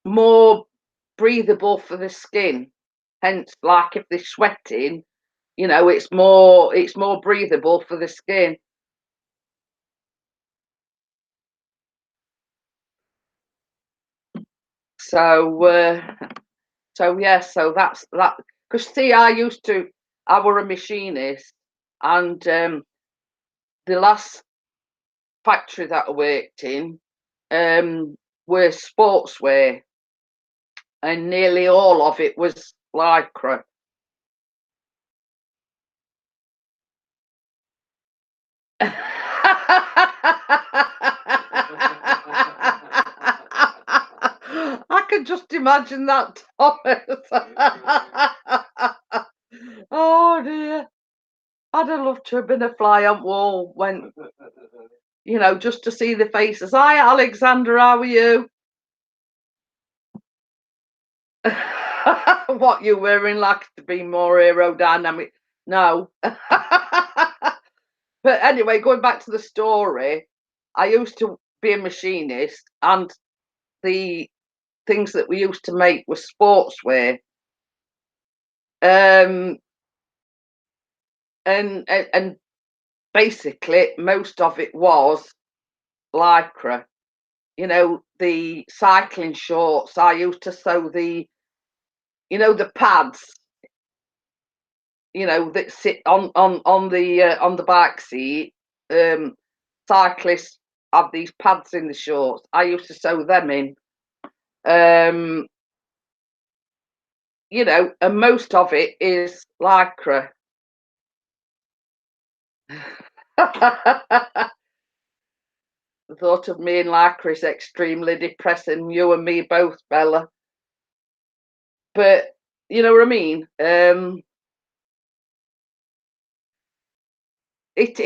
Speaker 1: more breathable for the skin. Hence, like if they're sweating, you know, it's more breathable for the skin. So yeah, so that's that. Because see, I were a machinist, and the last factory that I worked in were sportswear, and nearly all of it was lycra. I can just imagine that, Thomas. Oh dear. I'd have loved to have been a fly on wall when, you know, just to see the faces. Hi, Alexander, how are you? What, you wearing like to be more aerodynamic? No. But anyway, going back to the story, I used to be a machinist, and the things that we used to make were sportswear. And basically most of it was lycra. You know, the cycling shorts, I used to sew the pads, that sit on the bike seat. Cyclists have these pads in the shorts. I used to sew them in. And most of it is lycra. The thought of me in lycra is extremely depressing. You and me both, Bella. But you know what I mean. It's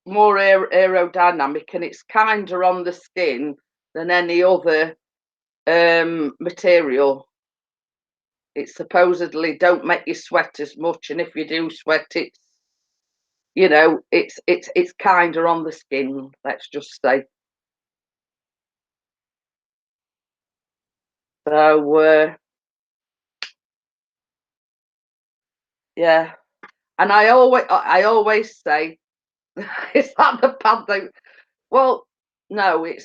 Speaker 1: more aerodynamic, and it's kinder on the skin than any other material. It supposedly don't make you sweat as much, and if you do sweat, it's kinder on the skin. Let's just say. So yeah, and I always say, is that the pad thing? Well, no, it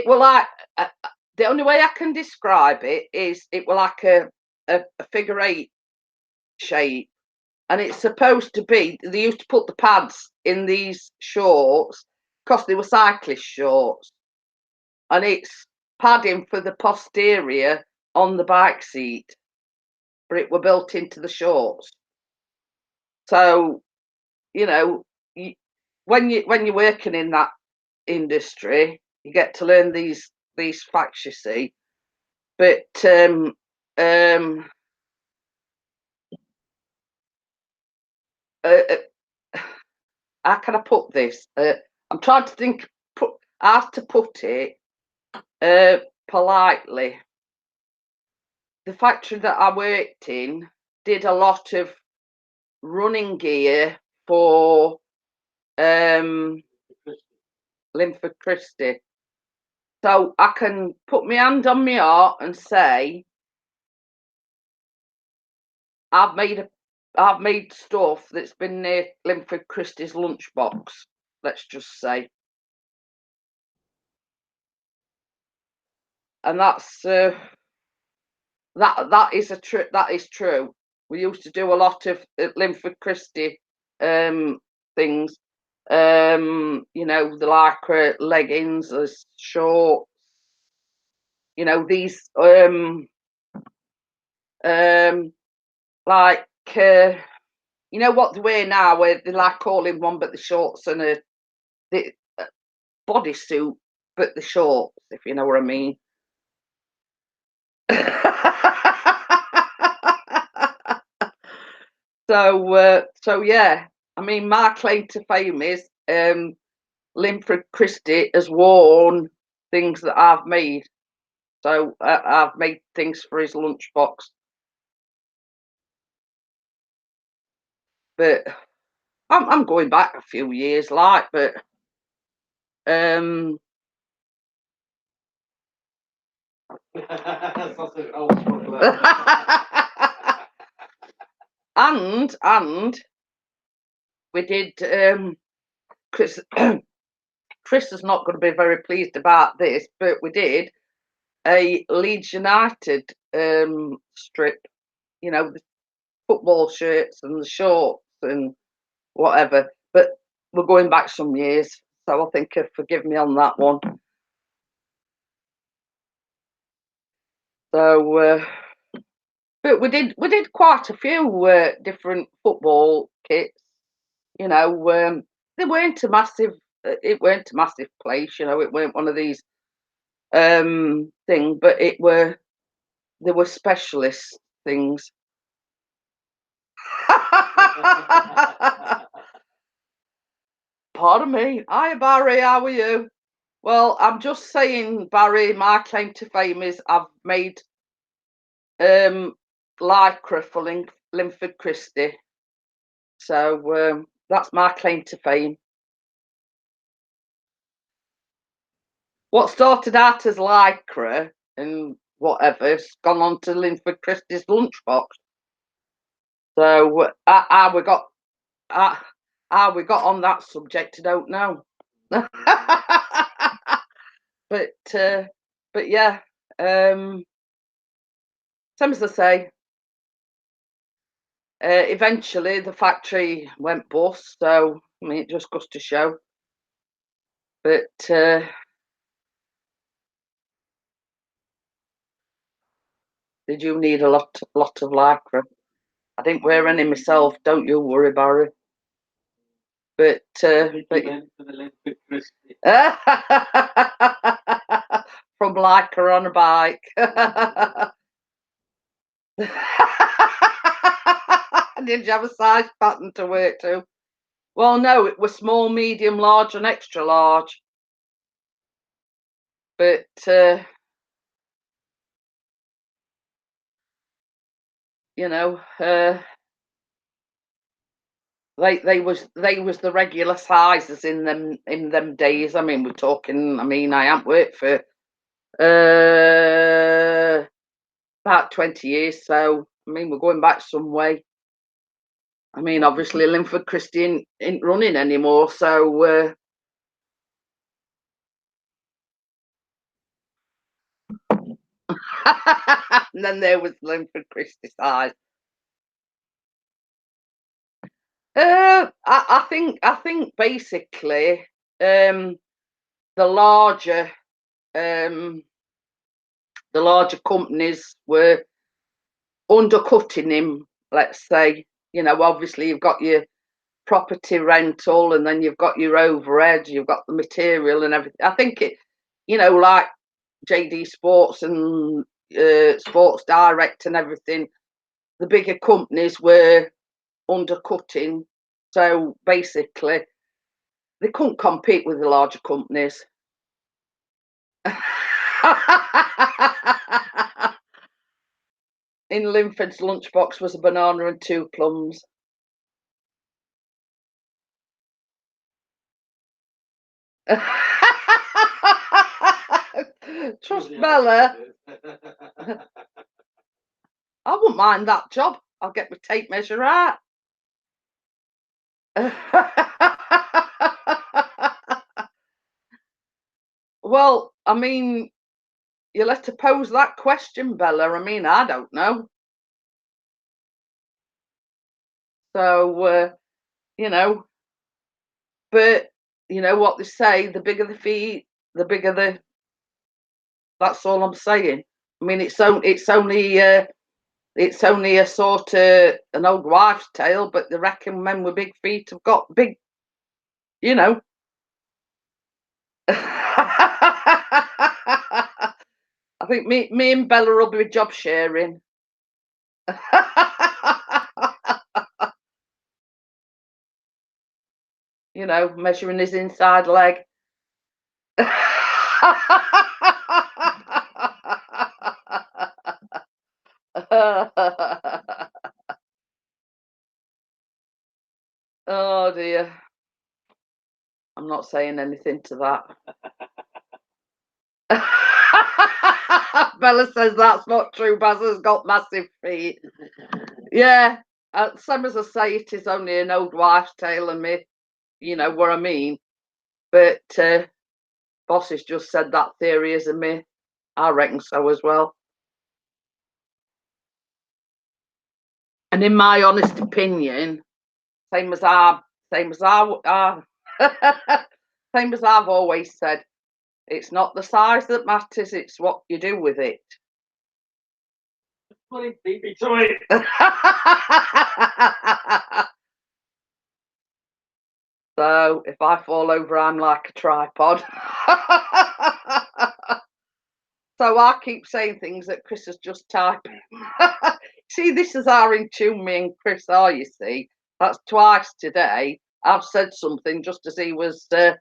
Speaker 1: will like the only way I can describe it is it will like a figure eight shape, and it's supposed to be. They used to put the pads in these shorts because they were cyclist shorts, and it's padding for the posterior on the bike seat, but it were built into the shorts. So you know, when you're working in that industry, you get to learn these facts, you see. But how can I put this? I'm trying to think how to put it politely. The factory that I worked in did a lot of running gear for Linford Christie. So I can put my hand on my heart and say I've made stuff that's been near Linford Christie's lunchbox. Let's just say. and that's that is that is true. We used to do a lot of Linford Christie things. You know, the lycra leggings, the shorts. You know, these like you know what they wear now, where they like all in one, but the shorts and the bodysuit, but the shorts, if you know what I mean. So yeah, I mean, my claim to fame is Linford Christie has worn things that I've made. So I've made things for his lunchbox. But I'm going back a few years, like, but and we did Chris Chris is not going to be very pleased about this, but we did a Leeds United strip, you know, the football shirts and the shorts and whatever. But we're going back some years, so I think forgive me on that one. So, but we did quite a few different football kits. You know, they weren't a massive. It weren't a massive place. You know, it weren't one of these thing, but they were specialist things. Pardon me. Hi, Barry. How are you? Well, I'm just saying, Barry, my claim to fame is I've made lycra for Linford Christie. So that's my claim to fame. What started out as lycra and whatever's gone on to Linford Christie's lunchbox. So how we got on that subject, I don't know. But yeah, same as I say, eventually the factory went bust, so I mean it just goes to show. But did you need a lot of lycra? I didn't wear any myself, don't you worry, Barry. But from lycra on a bike. Did you have a size pattern to work to? Well, no, it was small, medium, large, and extra large. But you know, they was the regular sizes in them days. I mean, we're talking. I mean, I haven't worked for about 20 years, so I mean, we're going back some way. I mean, obviously, Linford Christie ain't running anymore, so. And then there was Linford Christie size. I think basically the larger companies were undercutting him. Let's say, you know, obviously you've got your property rental, and then you've got your overhead, you've got the material and everything. I think it, you know, like JD Sports and Sports Direct and everything, the bigger companies were undercutting. So basically, they couldn't compete with the larger companies. In Linford's lunchbox was a banana and 2 plums. Trust Bella. I wouldn't mind that job. I'll get my tape measure out. Well, I mean, you'll have to pose that question, Bella. I mean, I don't know. So, you know, but you know what they say, the bigger the feet, the bigger the, that's all I'm saying. I mean, it's only a sort of an old wives' tale, but they reckon men with big feet have got big, you know. I think me and Bella will be job sharing. You know, measuring his inside leg. Oh dear. I'm not saying anything to that. Bella says that's not true. Baz has got massive feet. Yeah. Same as I say, it is only an old wife's tale and me, you know what I mean. But Boss has just said that theory is a myth. I reckon so as well. And in my honest opinion, same as I, same as I, same as I've always said, it's not the size that matters; it's what you do with it.
Speaker 2: Put deep into it.
Speaker 1: So if I fall over, I'm like a tripod. So I keep saying things that Chris is just typing. See, this is how in tune me and Chris are, you see. That's twice today. I've said something just as he was.
Speaker 2: I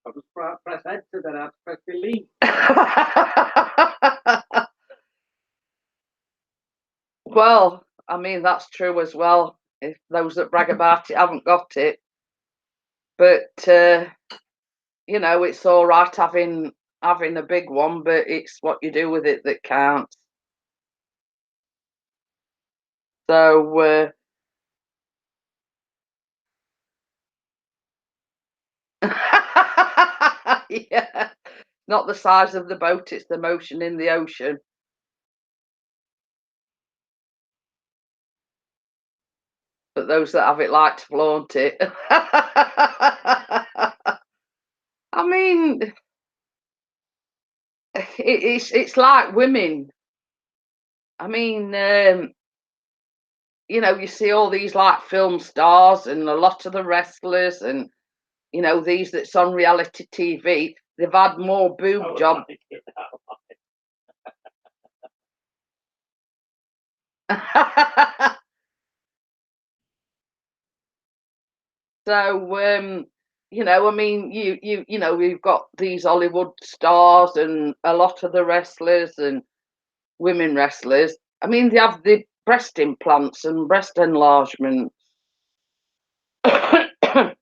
Speaker 2: was press enter, then I press delete.
Speaker 1: Well, I mean, that's true as well. If those that brag about it haven't got it. But, you know, it's all right having a big one, but it's what you do with it that counts. So, yeah, not the size of the boat, it's the motion in the ocean. But those that have it like to flaunt it. I mean, it's like women. I mean, you know, you see all these like film stars and a lot of the wrestlers and you know these that's on reality TV. They've had more boob jobs. So, you know, I mean, you know, we've got these Hollywood stars and a lot of the wrestlers and women wrestlers. I mean, they have the breast implants and breast enlargement. But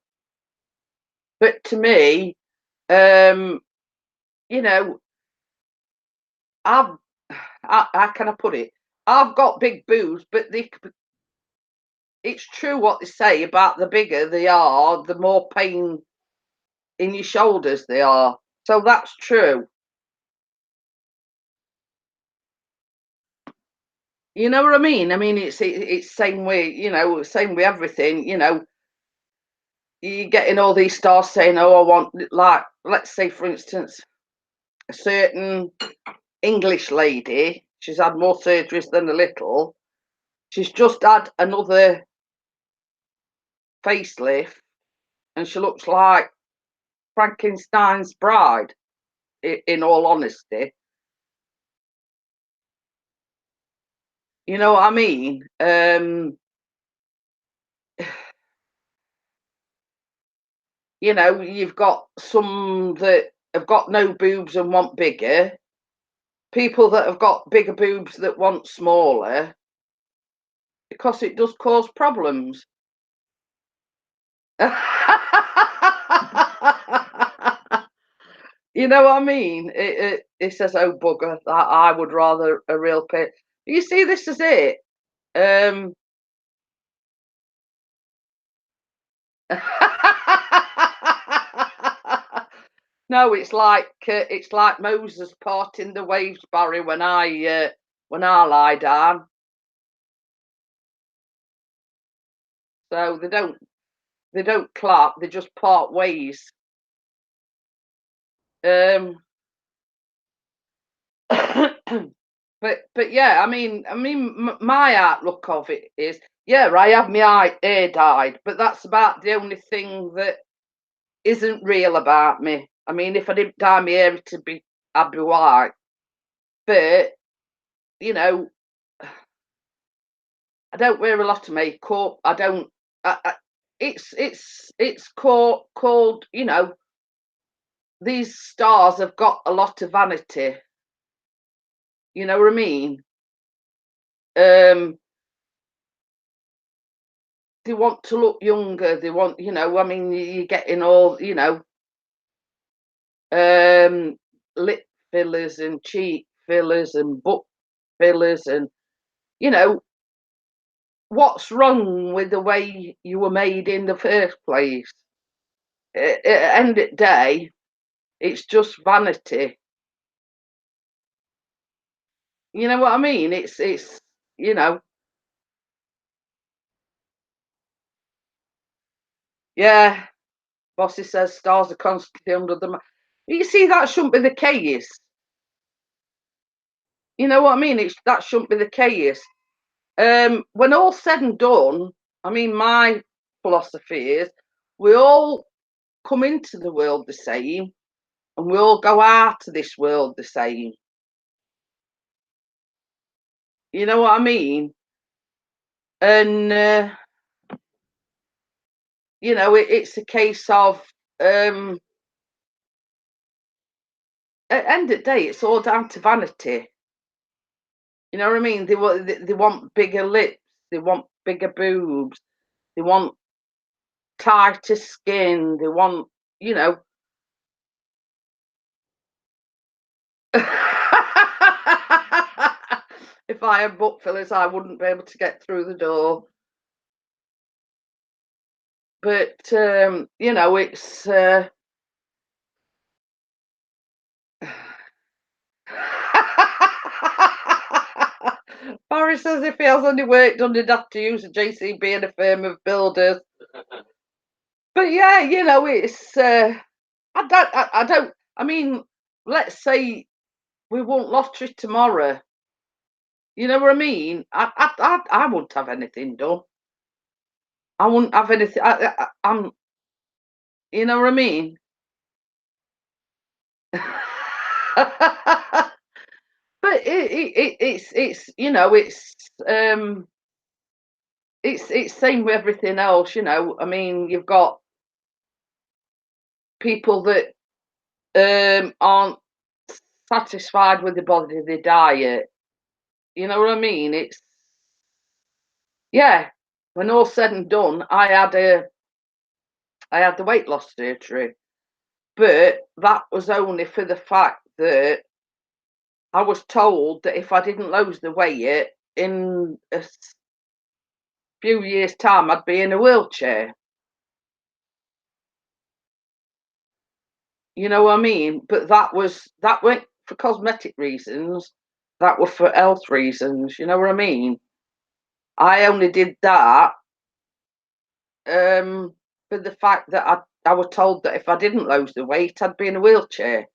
Speaker 1: to me, you know, I've, how can I put it? I've got big boobs, but it's true what they say about the bigger they are, the more pain in your shoulders they are. So that's true. You know what I mean? I mean, it's same way, you know, same with everything. You know, you're getting all these stars saying, "Oh, I want," like, let's say, for instance, a certain English lady. She's had more surgeries than a little. She's just had another facelift, and she looks like Frankenstein's bride. In all honesty, you know what I mean. You know, you've got some that have got no boobs and want bigger. People that have got bigger boobs that want smaller because it does cause problems. You know what I mean? It says, "Oh bugger, I would rather a real pit." You see, this is it. Um, No, it's like Moses parting the waves, Barry, when I lie down. So they don't clap, they just part ways. Um but yeah, my outlook of it is, yeah, I have my hair dyed, but that's about the only thing that isn't real about me. I mean, if I didn't dye my hair, I'd be white. But you know, I don't wear a lot of makeup. I don't. It's called. You know, these stars have got a lot of vanity. You know what I mean? Um, they want to look younger. They want, I mean, you're getting all, lip fillers and cheek fillers and butt fillers, and you know, what's wrong with the way you were made in the first place? At the end of the day, it's just vanity. You know what I mean? You know, yeah. Bossy says stars are constantly under the. You see, that shouldn't be the case. You know what I mean? That shouldn't be the case. When all's said and done, I mean, my philosophy is we all come into the world the same, and we all go out of this world the same. You know what I mean? And it's a case of at the end of the day, it's all down to vanity. You know what I mean? They want bigger lips, they want bigger boobs, they want tighter skin, they want, you know. If I had butt fillers, I wouldn't be able to get through the door. But it's Barry says if he has any work done, he'd have to use a JCB and a firm of builders. But yeah, it's I don't. I mean, let's say we won lottery tomorrow. You know what I mean? I wouldn't have anything done. I wouldn't have anything. I'm. You know what I mean? But it's um it's same with everything else. I mean, you've got people that aren't satisfied with the body they diet. You know what I mean? It's yeah. When all said and done, I had the weight loss surgery, but that was only for the fact that I was told that if I didn't lose the weight in a few years' time, I'd be in a wheelchair. You know what I mean? But that weren't for cosmetic reasons. That were for health reasons. You know what I mean? I only did that for the fact that I was told that if I didn't lose the weight, I'd be in a wheelchair.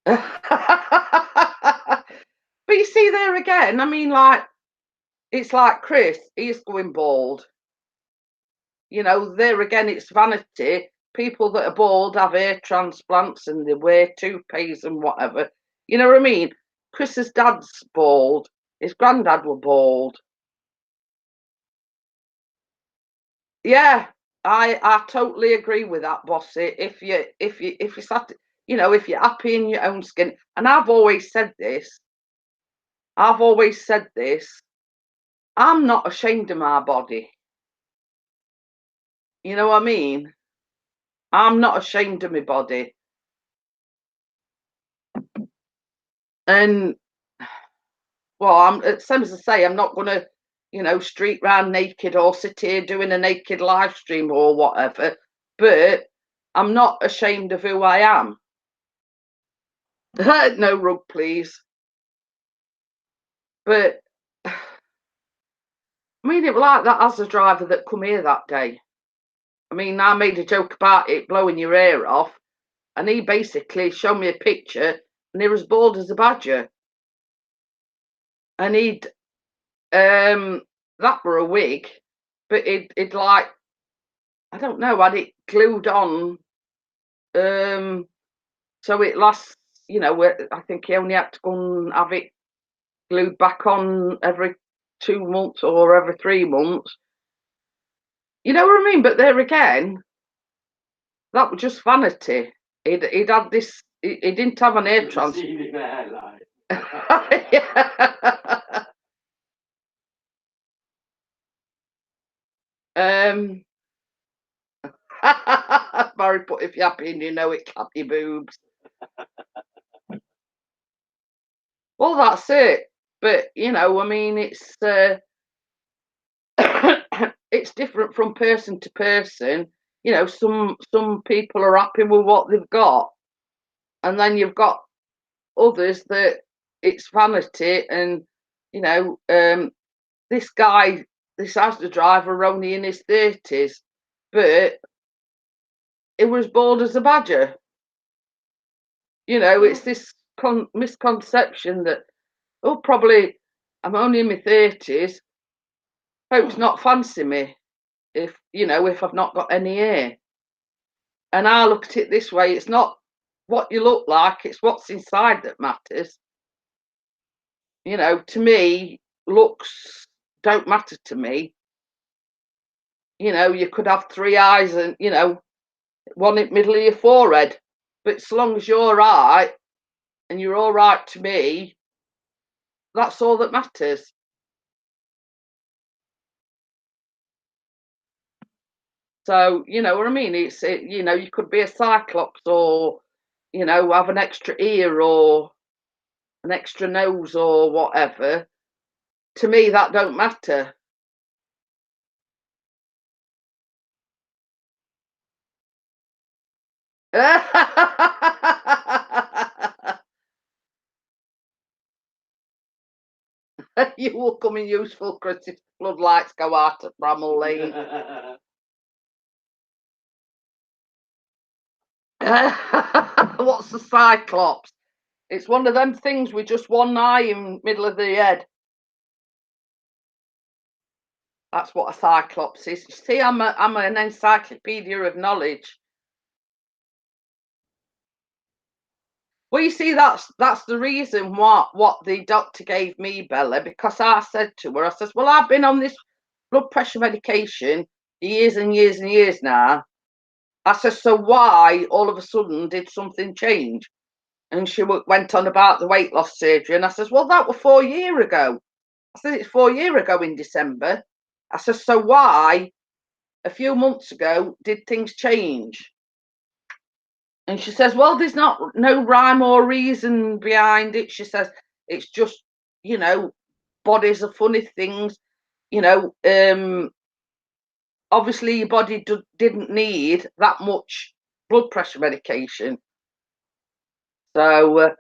Speaker 1: But you see there again, I mean, like it's like Chris, he's going bald. There again, it's vanity. People that are bald have hair transplants and they wear toupees and whatever. You know what I mean? Chris's dad's bald. His granddad were bald. Yeah, I totally agree with that, Bossy. If you sat, if you're happy in your own skin, and I've always said this. I've always said this. I'm not ashamed of my body. You know what I mean? I'm not ashamed of my body. And well, I'm same as I say, I'm not gonna, street round naked or sit here doing a naked live stream or whatever. but I'm not ashamed of who I am. No rug, please. But I mean, it was like that as a driver that come here that day. I mean, I made a joke about it blowing your ear off, and he basically showed me a picture, and he was bald as a badger. And he'd that were a wig, but it'd like, I don't know, had it glued on, so it lasts. You know, I think he only had to go and have it glued back on every 2 months or every 3 months. You know what I mean? But there again, that was just vanity. He'd had this. He didn't have an hair transplant. Barry put, if you're happy and you know it, clap your boobs. Well, that's it. But you know, I mean, it's it's different from person to person. You know, some people are happy with what they've got, and then you've got others that it's vanity. And you know, this guy, this Asda driver, only in his 30s, but it was bald as a badger. You know, it's this misconception that, oh, probably I'm only in my 30s. Folks not fancy me if, you know, if I've not got any hair. And I look at it this way: it's not what you look like, it's what's inside that matters. You know, to me, looks don't matter to me. You know, you could have 3 eyes and, you know, one in the middle of your forehead, but so long as you're right and you're all right to me, that's all that matters. So, you know what I mean? You know, you could be a cyclops, or, you know, have an extra ear or an extra nose or whatever. To me, that don't matter. You will come in useful, Chris, if floodlights go out at Bramall Lane. What's the cyclops? It's one of them things with just one eye in the middle of the head. That's what a cyclops is. You see, I'm an encyclopedia of knowledge. Well, you see, that's the reason what the doctor gave me, Bella, because I said to her, I says, well, I've been on this blood pressure medication years and years and years now. I says, so why all of a sudden did something change? And she went on about the weight loss surgery, and I says, well, that was 4 years ago. I said, it's 4 years ago in December. I said, so why a few months ago did things change? And she says, well, there's no rhyme or reason behind it. She says, it's just, you know, bodies are funny things. You know, obviously your body didn't need that much blood pressure medication. So,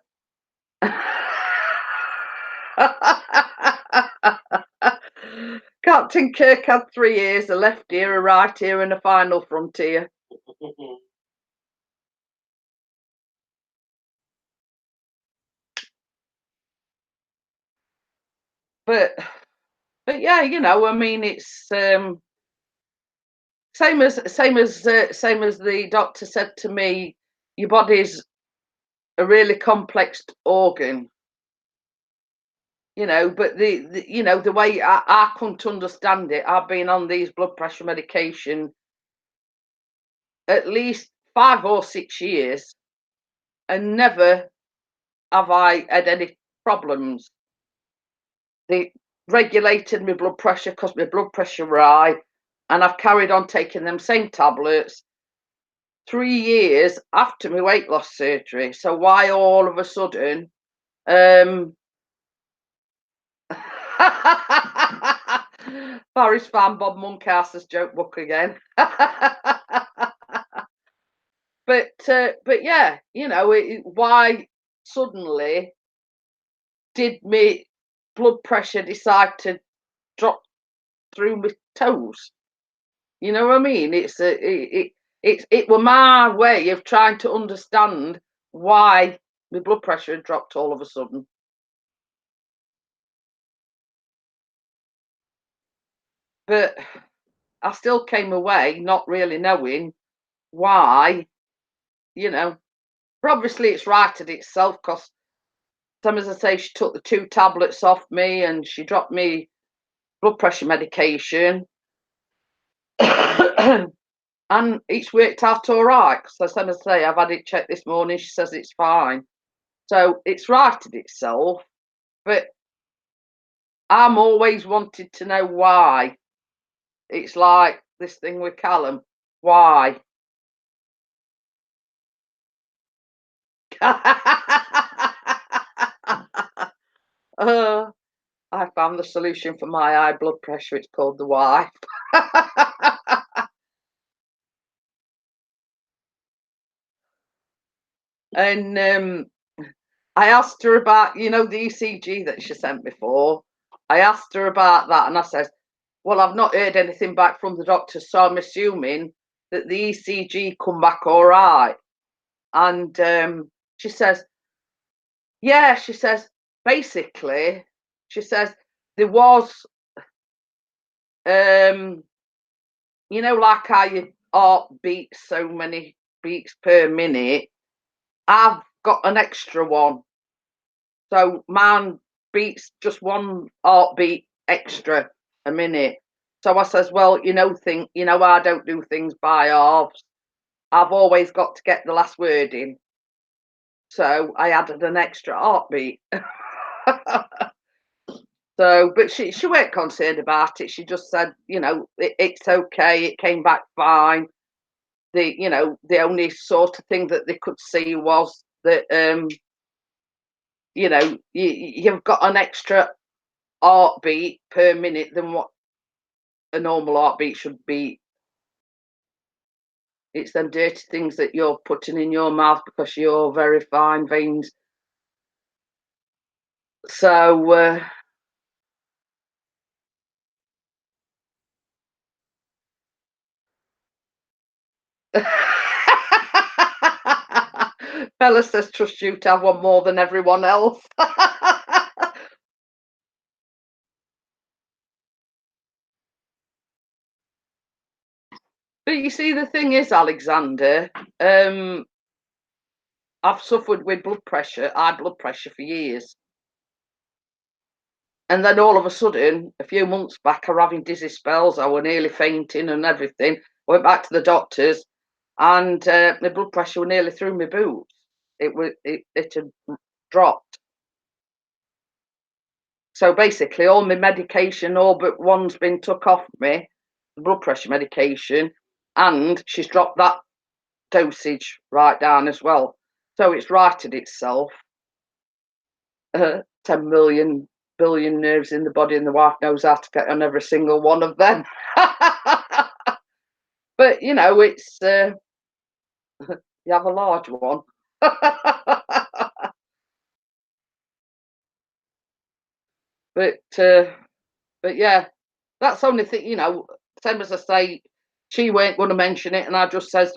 Speaker 1: Captain Kirk had 3 ears, a left ear, a right ear, and a final front ear. But yeah, you know, I mean, it's same as the doctor said to me. Your body's a really complex organ, you know. But the you know, the way I couldn't understand it. I've been on these blood pressure medication at least 5 or 6 years, and never have I had any problems. They regulated my blood pressure because my blood pressure were high, and I've carried on taking them same tablets 3 years after my weight loss surgery. So why all of a sudden Barry's fan Bob Monkhouse's joke book again. But yeah, you know, why suddenly did my blood pressure decide to drop through my toes? You know what I mean? It were my way of trying to understand why my blood pressure had dropped all of a sudden. But I still came away not really knowing why, you know. But obviously it's righted itself because, as I say, she took the 2 tablets off me and she dropped me blood pressure medication. And it's worked out all right. So, as I say, I've had it checked this morning. She says it's fine. So it's righted itself. But I'm always wanted to know why. It's like this thing with Callum. Why? uh, I found the solution for my high blood pressure. It's called the why. And I asked her about, you know, the ECG that she sent me for. I asked her about that, and I said, "Well, I've not heard anything back from the doctor, so I'm assuming that the ECG come back all right." And she says, "Yeah," she says, basically, she says there was, um, you know, like how your heart beats so many beats per minute. I've got an extra one. So mine beats just one heartbeat extra a minute. So I says, well, I don't do things by halves. I've always got to get the last word in. So I added an extra heartbeat. So, but she weren't concerned about it. She just said, it's okay. It came back fine. The only sort of thing that they could see was that, you've got an extra heartbeat per minute than what a normal heartbeat should be. It's them dirty things that you're putting in your mouth because you're very fine veins. So Bella says trust you to have one more than everyone else. But you see, the thing is, Alexander, I've suffered with high blood pressure for years. And then all of a sudden, a few months back, I were having dizzy spells. I were nearly fainting and everything. Went back to the doctors, and my blood pressure were nearly through my boots. It had dropped. So basically, all my medication, all but one's been took off me, the blood pressure medication, and she's dropped that dosage right down as well. So it's righted itself. 10 million billion nerves in the body, and the wife knows how to get on every single one of them. But it's you have a large one. but yeah, that's the only thing. Same as I say, she weren't going to mention it, and I just says,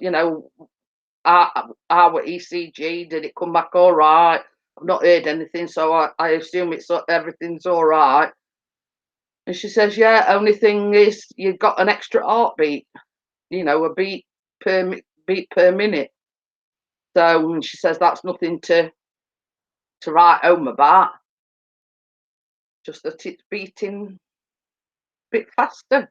Speaker 1: our ECG, did it come back all right? I've not heard anything, so I assume everything's all right. And she says, yeah, only thing is you've got an extra heartbeat, a beat per minute. So she says that's nothing to write home about, just that it's beating a bit faster.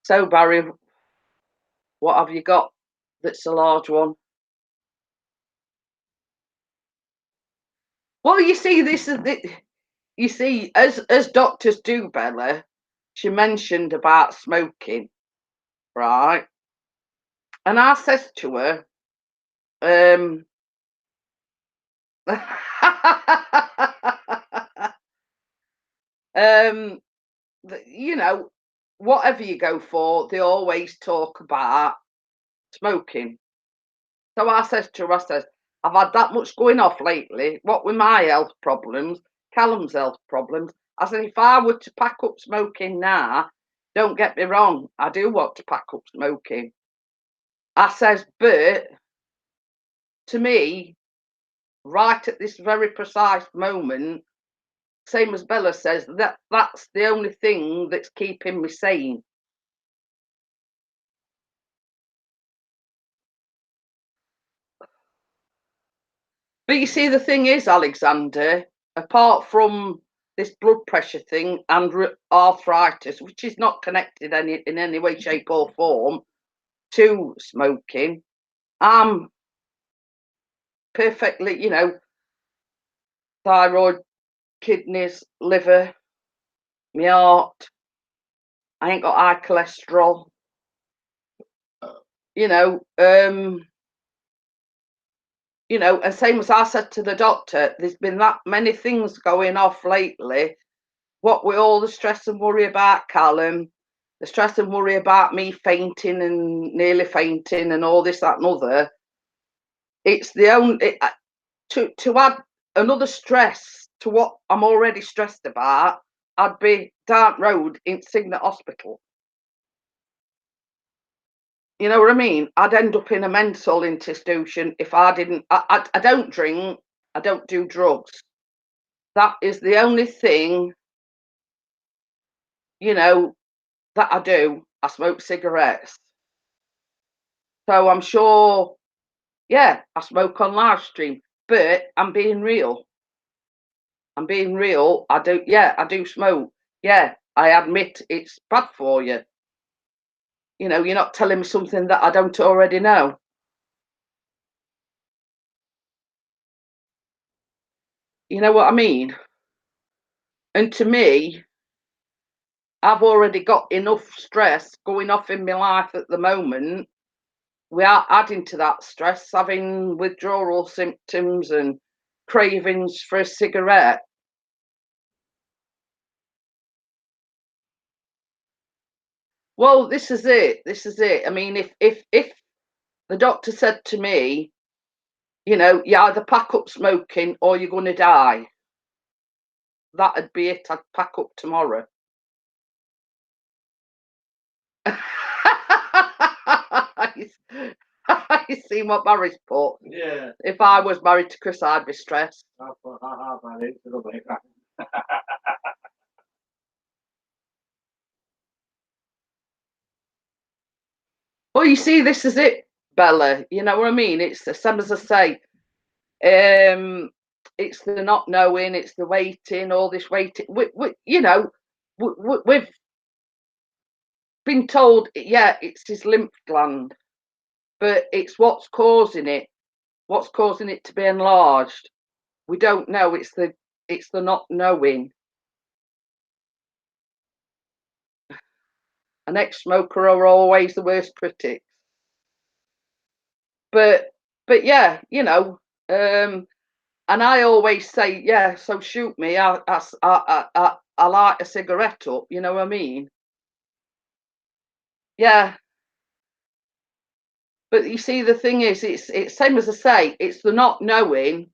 Speaker 1: So Barry, what have you got that's a large one? Well, you see, you see, as doctors do, Bella, she mentioned about smoking, right? And I says to her, um, um, you know, whatever you go for, they always talk about smoking. So I says to her, I says, I've had that much going off lately. What with my health problems, Callum's health problems. I said, if I were to pack up smoking now, don't get me wrong, I do want to pack up smoking. I says, but to me, right at this very precise moment, same as Bella says, that's the only thing that's keeping me sane. But you see, the thing is, Alexander, apart from this blood pressure thing and arthritis, which is not connected in any way, shape, or form to smoking, I'm perfectly, thyroid, kidneys, liver, my heart. I ain't got high cholesterol. You know, um, and same as I said to the doctor, there's been that many things going off lately. What with all the stress and worry about Callum, the stress and worry about me fainting and nearly fainting and all this, that, and other. It's the only to add another stress to what I'm already stressed about. I'd be down road in Signet Hospital. You know what I mean? I'd end up in a mental institution if I didn't. I don't drink. I don't do drugs. That is the only thing, that I do. I smoke cigarettes. So I'm sure, yeah, I smoke on live stream, but I'm being real. I'm being real. I do smoke. Yeah, I admit it's bad for you. You're not telling me something that I don't already know. You know what I mean? And to me, I've already got enough stress going off in my life at the moment. We are adding to that stress, having withdrawal symptoms and cravings for a cigarette. Well, this is it. This is it. I mean, if the doctor said to me, you either pack up smoking or you're going to die, that'd be it. I'd pack up tomorrow. You see what Barry's put?
Speaker 2: Yeah.
Speaker 1: If I was married to Chris, I'd be stressed. Well, you see, this is it, Bella. You know what I mean? It's the same as I say. It's the not knowing, it's the waiting, all this waiting. We've been told, yeah, it's his lymph gland, but it's what's causing it to be enlarged. We don't know. It's the not knowing. An ex-smoker are always the worst critics. But yeah, and I always say, yeah, so shoot me. I light a cigarette up. You know what I mean? Yeah. But you see, the thing is, it's same as I say. It's the not knowing.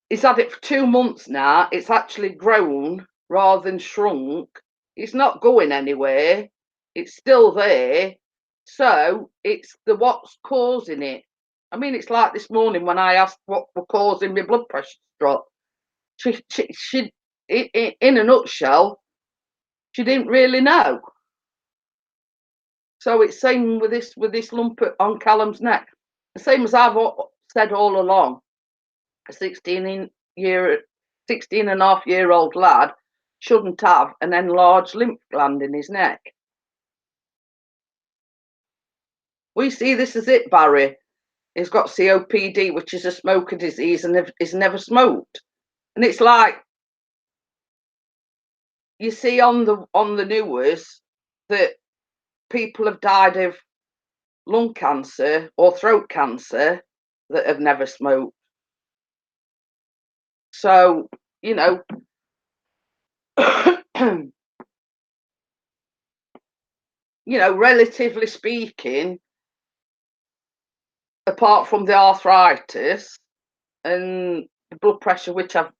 Speaker 1: He's had it for 2 months now. It's actually grown rather than shrunk. It's not going anywhere. It's still there. So it's the what's causing it. I mean, it's like this morning when I asked what were causing my blood pressure to drop. She in a nutshell, she didn't really know. So it's same with this lump on Callum's neck. The same as I've said all along. A 16 and a half year old lad shouldn't have an enlarged lymph gland in his neck. We see this as it, Barry. He's got COPD, which is a smoker disease, and he's never smoked. And it's like you see on the news that people have died of lung cancer or throat cancer that have never smoked. So, you know, relatively speaking, apart from the arthritis and the blood pressure, which I've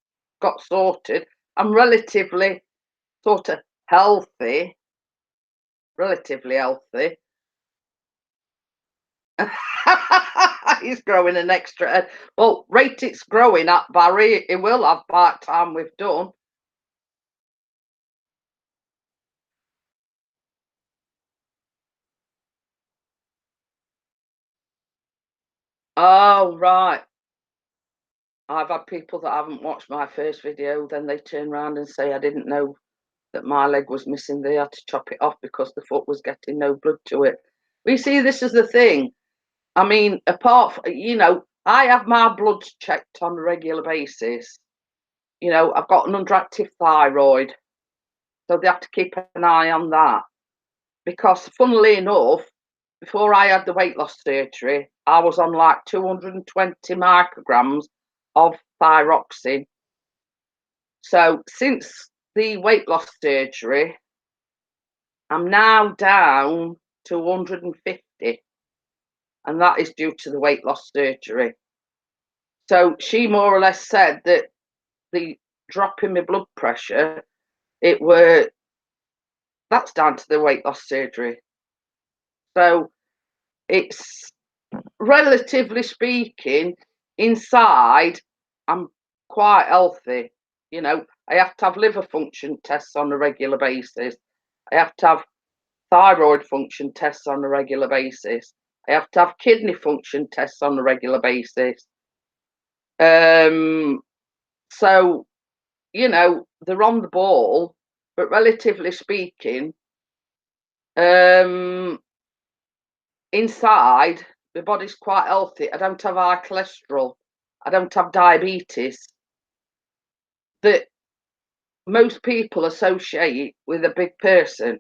Speaker 1: got sorted, I'm relatively sort of healthy, relatively healthy. He's growing an extra head. Well, rate it's growing at, Barry, it will have by the time we've done. Oh, right. I've had people that haven't watched my first video, then they turn around and say, I didn't know that my leg was missing. They had to chop it off because the foot was getting no blood to it. We see this is the thing. I mean, apart from, you know, I have my bloods checked on a regular basis. You know, I've got an underactive thyroid, so they have to keep an eye on that. Because, funnily enough, before I had the weight loss surgery, I was on like 220 micrograms of thyroxine. So, since the weight loss surgery, I'm now down to 150, and that is due to the weight loss surgery. So she more or less said that the drop in my blood pressure, that's down to the weight loss surgery. So it's, relatively speaking, inside I'm quite healthy. You know, I have to have liver function tests on a regular basis. I have to have thyroid function tests on a regular basis. I have to have kidney function tests on a regular basis. So, you know, they're on the ball, but relatively speaking, inside the body's quite healthy. I don't have high cholesterol. I don't have diabetes that most people associate with a big person.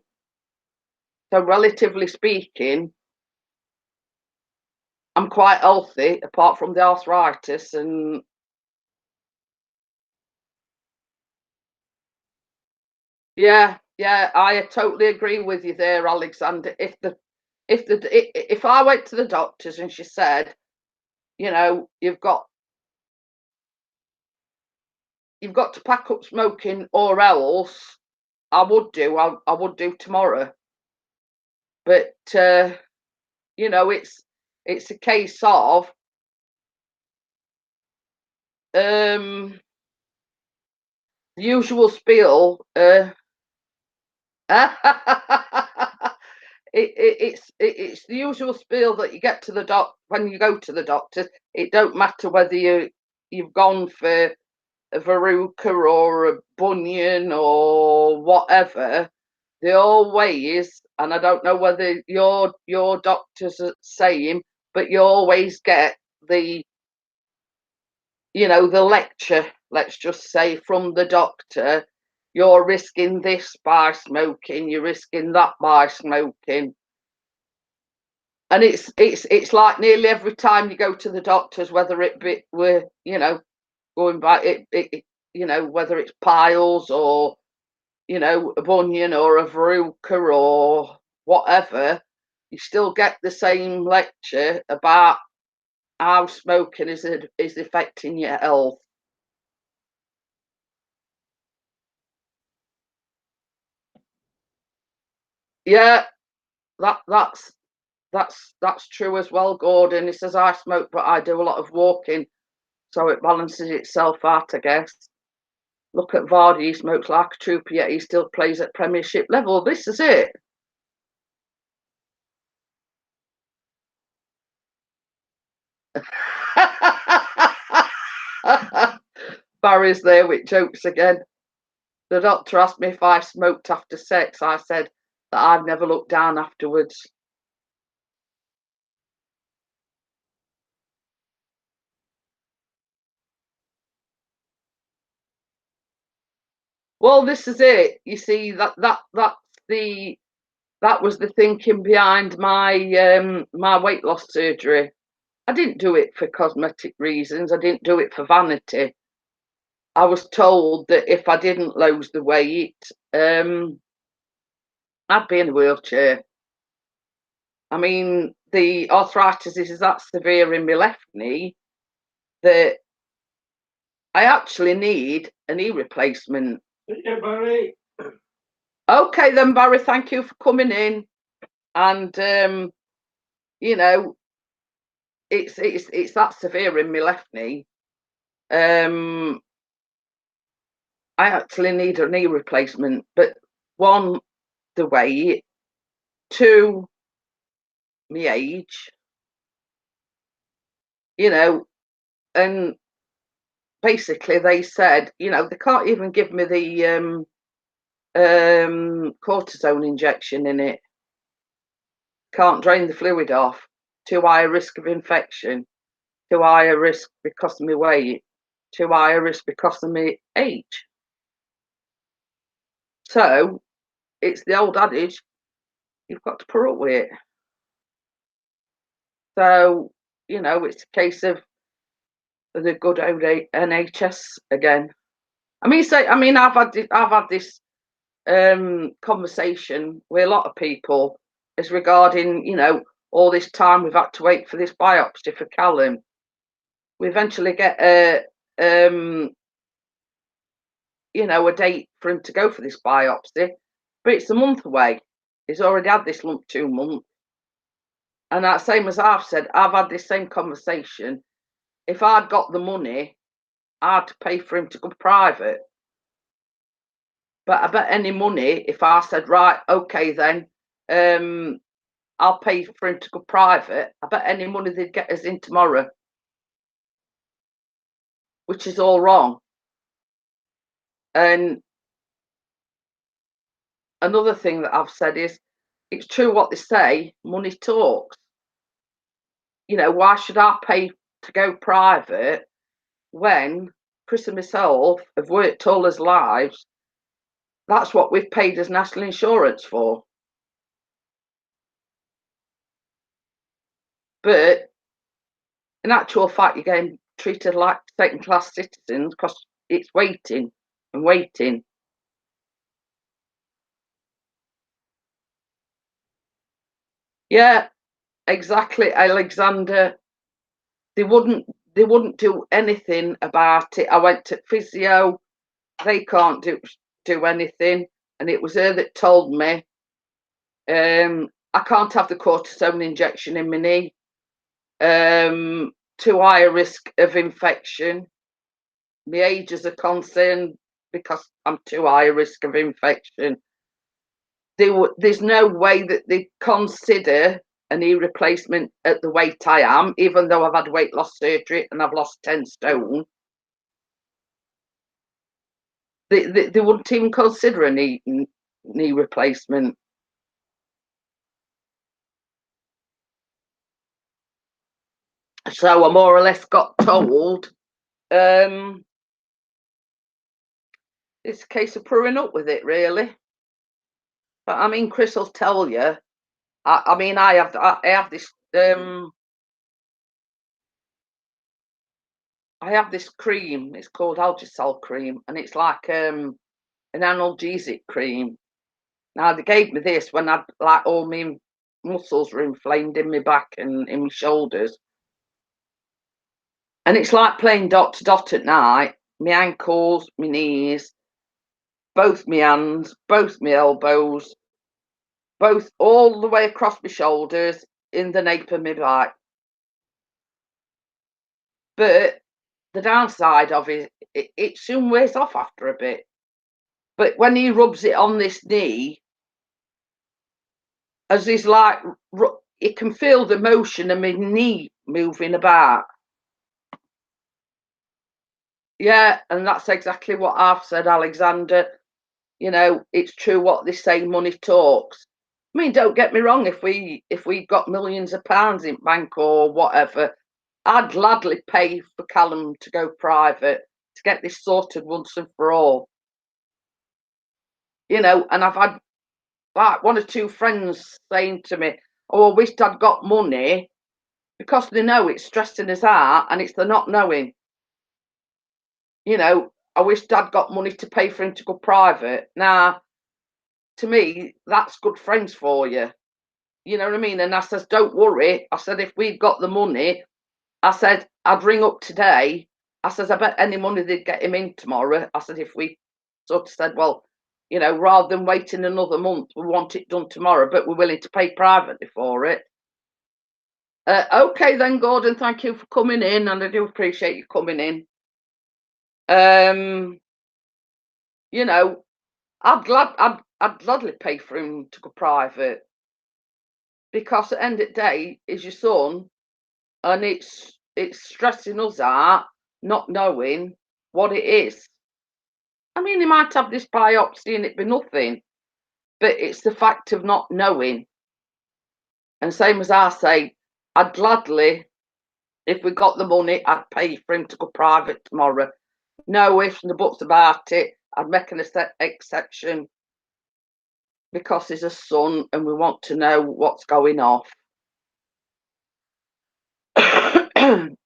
Speaker 1: So, relatively speaking, I'm quite healthy apart from the arthritis. And yeah, I totally agree with you there, Alexander. If I went to the doctors and she said, you know, you've got to pack up smoking or else, I would do tomorrow. But you know, it's a case of the usual spiel. It's the usual spiel that you get to the doc when you go to the doctors. It don't matter whether you've gone for a verruca or a bunion or whatever. They always, and I don't know whether your doctors are saying, but you always get the, you know, the lecture, let's just say, from the doctor. You're risking this by smoking, you're risking that by smoking. And it's like nearly every time you go to the doctors, whether it be we're, you know, going back you know, whether it's piles or, you know, a bunion or a verruca or whatever, you still get the same lecture about how smoking is affecting your health. Yeah, that's true as well, Gordon. He says I smoke, but I do a lot of walking, so it balances itself out, I guess. Look at Vardy, he smokes like a trooper, yet he still plays at Premiership level. This is it. Barry's there with jokes again. The doctor asked me if I smoked after sex. I said that I've never looked down afterwards. Well, this is it. You see, that was the thinking behind my my weight loss surgery. I didn't do it for cosmetic reasons. I didn't do it for vanity. I was told that if I didn't lose the weight, I'd be in a wheelchair. I mean, the arthritis is that severe in my left knee that I actually need a knee replacement.
Speaker 2: Yeah, Barry.
Speaker 1: Okay then, Barry, thank you for coming in. And you know, it's that severe in my left knee. I actually need a knee replacement, but one, the weight, two, my age, and basically they said, they can't even give me the cortisone injection in it. Can't drain the fluid off. Too high a risk of infection. Too high a risk because of my weight. Too high a risk because of my age. So it's the old adage, you've got to put up with it. So, it's a case of the good old NHS again. I've had this conversation with a lot of people as regarding, all this time we've had to wait for this biopsy for Callum. We eventually get a date for him to go for this biopsy, but it's a month away. He's already had this lump 2 months. And that same as I've said, I've had this same conversation. If I'd got the money, I'd pay for him to go private. But I bet any money, if I said, right, okay then, I'll pay for him to go private, I bet any money they'd get us in tomorrow. Which is all wrong. And another thing that I've said is, it's true what they say, money talks. Why should I pay to go private when Chris and myself have worked all his lives? That's what we've paid as national insurance for. But in actual fact, you're getting treated like second-class citizens because it's waiting and waiting. Yeah, exactly, Alexander. They wouldn't do anything about it. I went to physio. They can't do anything. And it was her that told me, I can't have the cortisone injection in my knee. Too high a risk of infection. My age is a concern because I'm too high a risk of infection. There's no way that they consider a knee replacement at the weight I am, even though I've had weight loss surgery and I've lost 10 stone. They wouldn't even consider a knee replacement. So I more or less got told, it's a case of putting up with it, really. But Chris will tell you. I have this I have this cream. It's called Algicel cream, and it's like an analgesic cream. Now they gave me this when I'd like all my muscles were inflamed in my back and in my shoulders, and it's like playing dot to dot at night. My ankles, my knees, both my hands, both my elbows, both all the way across my shoulders, in the nape of my back. But the downside of it soon wears off after a bit. But when he rubs it on this knee, as he's like, you can feel the motion of my knee moving about. Yeah, and that's exactly what I've said, Alexander. It's true what they say, money talks. Don't get me wrong, if we got millions of pounds in bank or whatever, I'd gladly pay for Callum to go private to get this sorted once and for all. And I've had like one or two friends saying to me, oh, I wished I'd got money, because they know it's stressing us out and it's the not knowing. I wish Dad got money to pay for him to go private. Now, to me, that's good friends for you. You know what I mean? And I says, don't worry. I said, if we've got the money, I said, I'd ring up today. I says, I bet any money they'd get him in tomorrow. I said, if we sort of said, well, you know, rather than waiting another month, we want it done tomorrow, but we're willing to pay privately for it. Okay then, Gordon, thank you for coming in, and I do appreciate you coming in. You know, I'd gladly pay for him to go private, because at the end of the day, is your son, and it's stressing us out, not knowing what it is. I mean, he might have this biopsy and it be nothing, but it's the fact of not knowing. And same as I say, I'd gladly, if we got the money, I'd pay for him to go private tomorrow. No ifs and buts about it. I'd make an exception because he's a son and we want to know what's going off.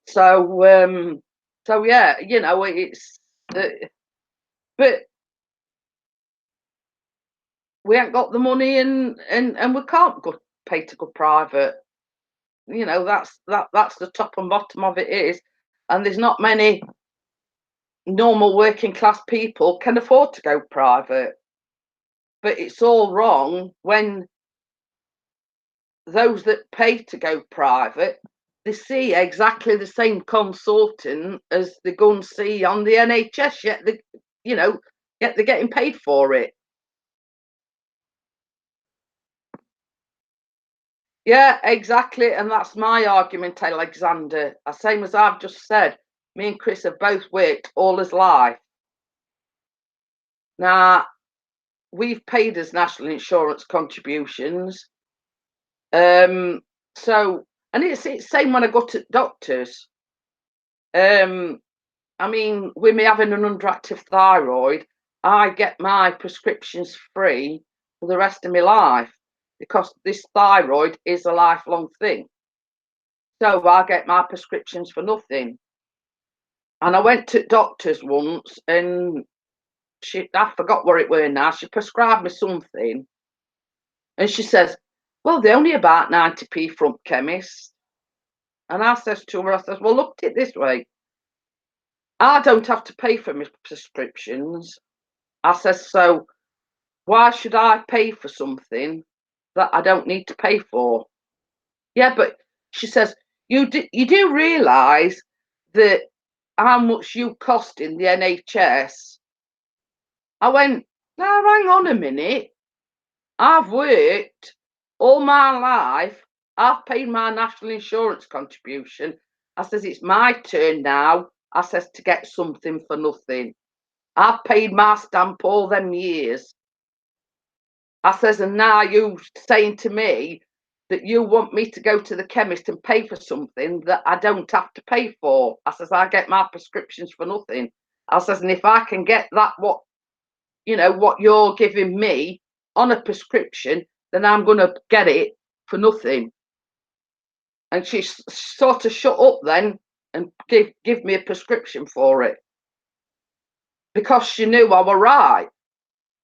Speaker 1: So yeah, you know, it's but we ain't got the money, and we can't go pay to go private. You know, that's the top and bottom of it is, and there's not many normal working class people can afford to go private. But it's all wrong when those that pay to go private, they see exactly the same consultant as they go and see on the NHS, yet they're getting paid for it. Yeah, exactly, and that's my argument, Alexander. Same as I've just said, me and Chris have both worked all his life. Now, we've paid his national insurance contributions. So, and it's same when I go to doctors. I mean, with me having an underactive thyroid, I get my prescriptions free for the rest of my life because this thyroid is a lifelong thing. So I get my prescriptions for nothing. And I went to doctors once, and I forgot what it were now. She prescribed me something, and she says, well, they're only about 90p from chemist. And I says to her, I says, well, look at it this way. I don't have to pay for my prescriptions. I says, so why should I pay for something that I don't need to pay for? Yeah, but she says, you do realise that how much you cost in the NHS? I went, now hang on a minute. I've worked all my life. I've paid my national insurance contribution. I says, it's my turn now. I says, to get something for nothing. I've paid my stamp all them years. I says, and now you saying to me that you want me to go to the chemist and pay for something that I don't have to pay for. I says, I get my prescriptions for nothing. I says, and if I can get that, what you're giving me on a prescription, then I'm going to get it for nothing. And she sort of shut up then and give me a prescription for it, because she knew I were right.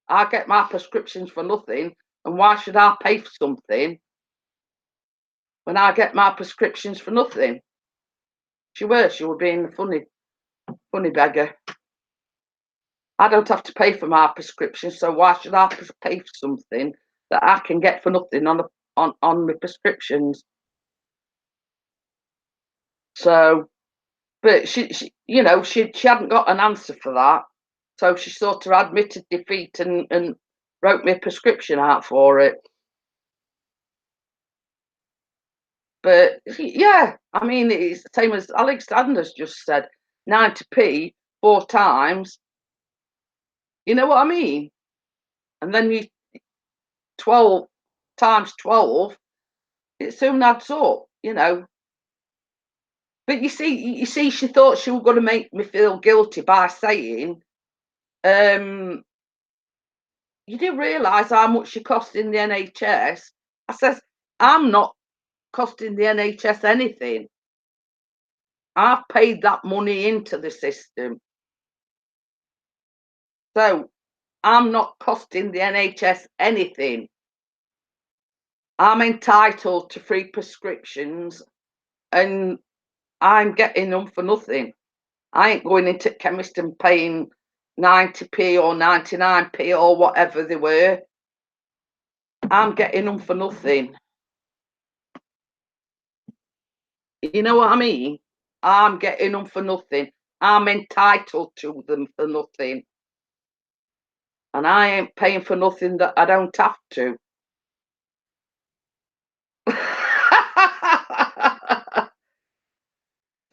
Speaker 1: I get my prescriptions for nothing, and why should I pay for something when I get my prescriptions for nothing? She would being a funny beggar. I don't have to pay for my prescription, so why should I pay for something that I can get for nothing on my prescriptions? So, but she hadn't got an answer for that, so she sort of admitted defeat and wrote me a prescription out for it. But yeah, I mean, it's the same as Alexander's just said, 90p 4 times. You know what I mean? And then you 12 times 12, it soon adds up, you know. But you see, she thought she was going to make me feel guilty by saying, you do realise how much you cost in the NHS? I says, I'm not costing the NHS anything. I've paid that money into the system. So I'm not costing the NHS anything. I'm entitled to free prescriptions, and I'm getting them for nothing. I ain't going into chemist and paying 90p or 99p or whatever they were. I'm getting them for nothing. You know what I mean? I'm getting them for nothing. I'm entitled to them for nothing. And I ain't paying for nothing that I don't have to.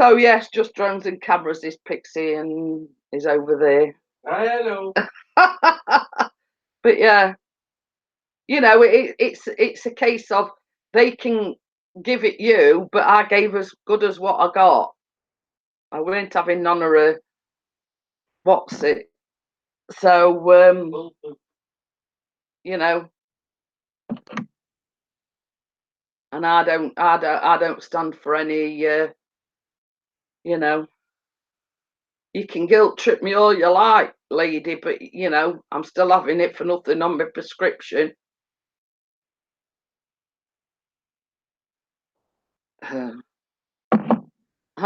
Speaker 1: So yes, just drones and cameras is Pixie and is over there.
Speaker 2: I know.
Speaker 1: But yeah, you know, it's a case of they can give it you, but I gave as good as what I got. I weren't having none of a what's it. So you know, and I don't stand for any you know, you can guilt trip me all you like, lady, but you know, I'm still having it for nothing on my prescription. I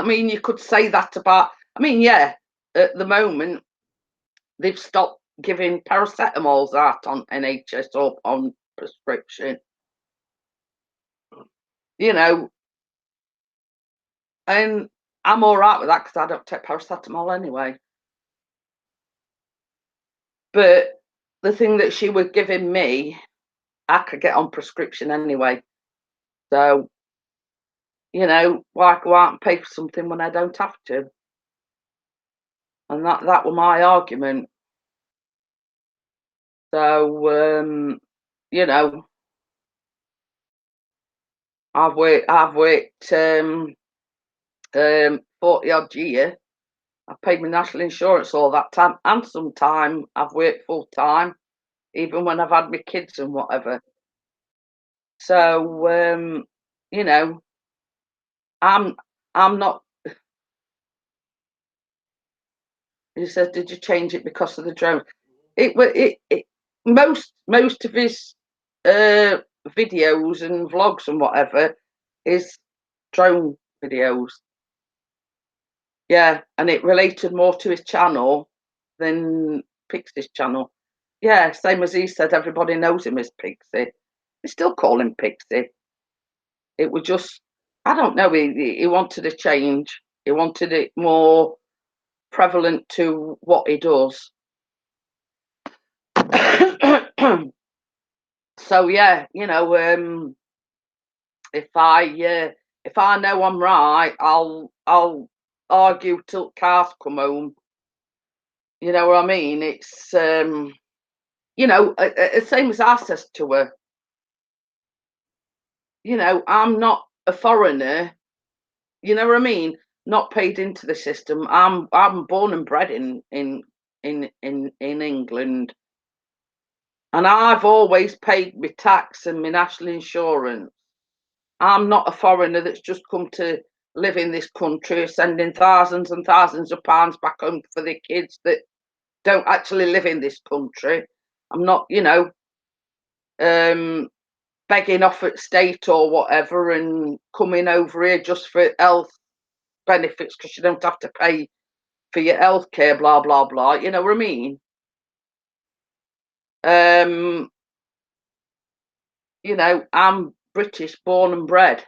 Speaker 1: mean, you could say that about, I mean, yeah, at the moment, they've stopped giving paracetamols out on NHS or on prescription, you know, and I'm all right with that because I don't take paracetamol anyway. But the thing that she was giving me, I could get on prescription anyway. So, you know, why go out and pay for something when I don't have to? And that was my argument. So, you know, I've worked 40 odd year. I've paid my national insurance all that time, and some time I've worked full time, even when I've had my kids and whatever. So, you know, I'm I'm not. He said, "Did you change it because of the drone?" It most of his videos and vlogs and whatever is drone videos. Yeah, and it related more to his channel than Pixie's channel. Yeah, same as he said, everybody knows him as Pixie. They still call him Pixie. It was just, I don't know, he wanted a change. He wanted it more prevalent to what he does. So yeah, you know, if I know I'm right, I'll argue till cars come home. You know what I mean? It's you know, same as I says to her. You know, I'm not a foreigner. You know what I mean? Not paid into the system. I'm born and bred in England, and I've always paid my tax and my national insurance. I'm not a foreigner that's just come to live in this country, sending thousands and thousands of pounds back home for the kids that don't actually live in this country. I'm not, you know, begging off at state or whatever and coming over here just for health benefits because you don't have to pay for your health care, blah blah blah. You know what I mean? Um, you know, I'm British, born and bred.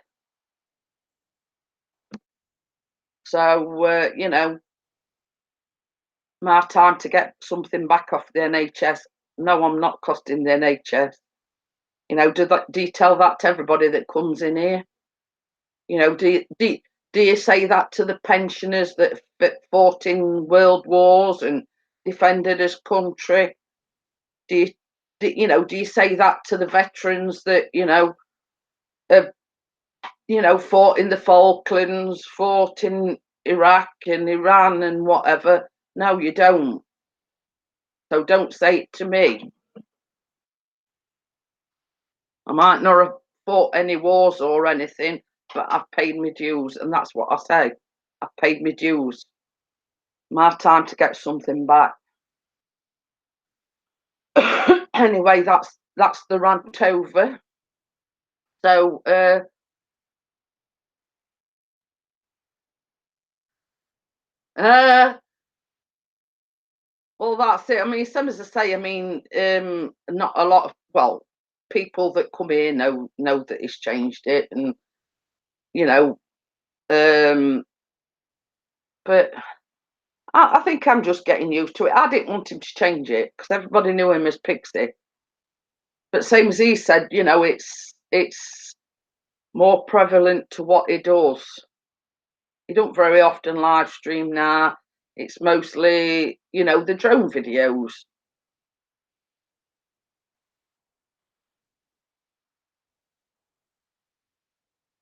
Speaker 1: So you know, my time to get something back off the NHS. No, I'm not costing the NHS. You know, do you tell that to everybody that comes in here? You know, do you say that to the pensioners that fought in world wars and defended his country? Do you, you know, do you say that to the veterans that, you know, have, you know, fought in the Falklands, fought in Iraq and Iran and whatever? No, you don't. So don't say it to me. I might not have fought any wars or anything, but I've paid my dues, and that's what I say. I've paid my dues. My time to get something back. Anyway, that's the rant over. So, well, that's it. I mean, same as I say, I mean, not a lot of, well, people that come here know that he's changed it, and you know, but I think I'm just getting used to it. I didn't want him to change it because everybody knew him as Pixie. But same as he said, it's more prevalent to what he does. He don't very often live stream now. It's mostly, the drone videos.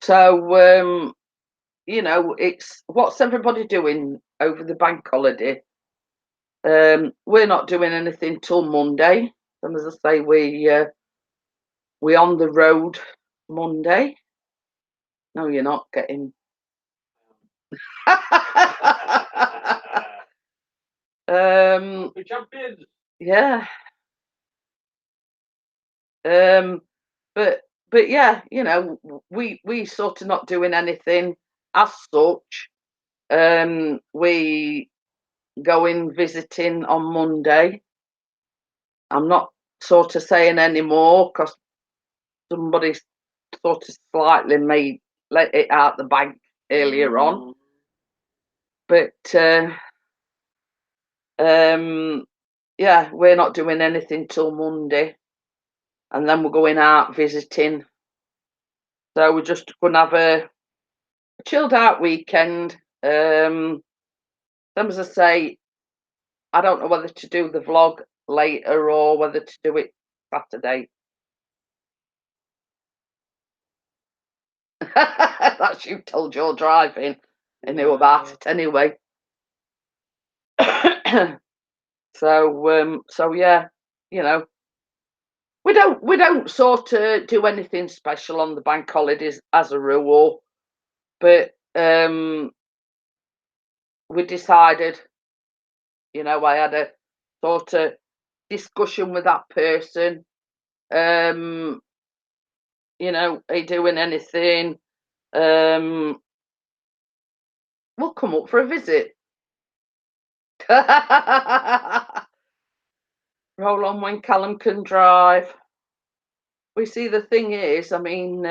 Speaker 1: So, it's what's everybody doing over the bank holiday? We're not doing anything till Monday. And as I say, we on the road Monday. No, you're not getting.
Speaker 2: The champions.
Speaker 1: Yeah. But yeah, we sort of not doing anything as such. We going visiting on Monday. I'm not sort of saying any more because somebody sort of slightly made let it out the bank earlier on. But yeah, we're not doing anything till Monday, and then we're going out visiting. So we're just going to have a chilled out weekend. As I say, I don't know whether to do the vlog later or whether to do it Saturday. That's you told you're driving. I knew about it anyway. So yeah, we don't sort of do anything special on the bank holidays as a rule, but we decided, I had a sort of discussion with that person. Are you doing anything? We'll come up for a visit. Roll on when Callum can drive. We see the thing is, I mean,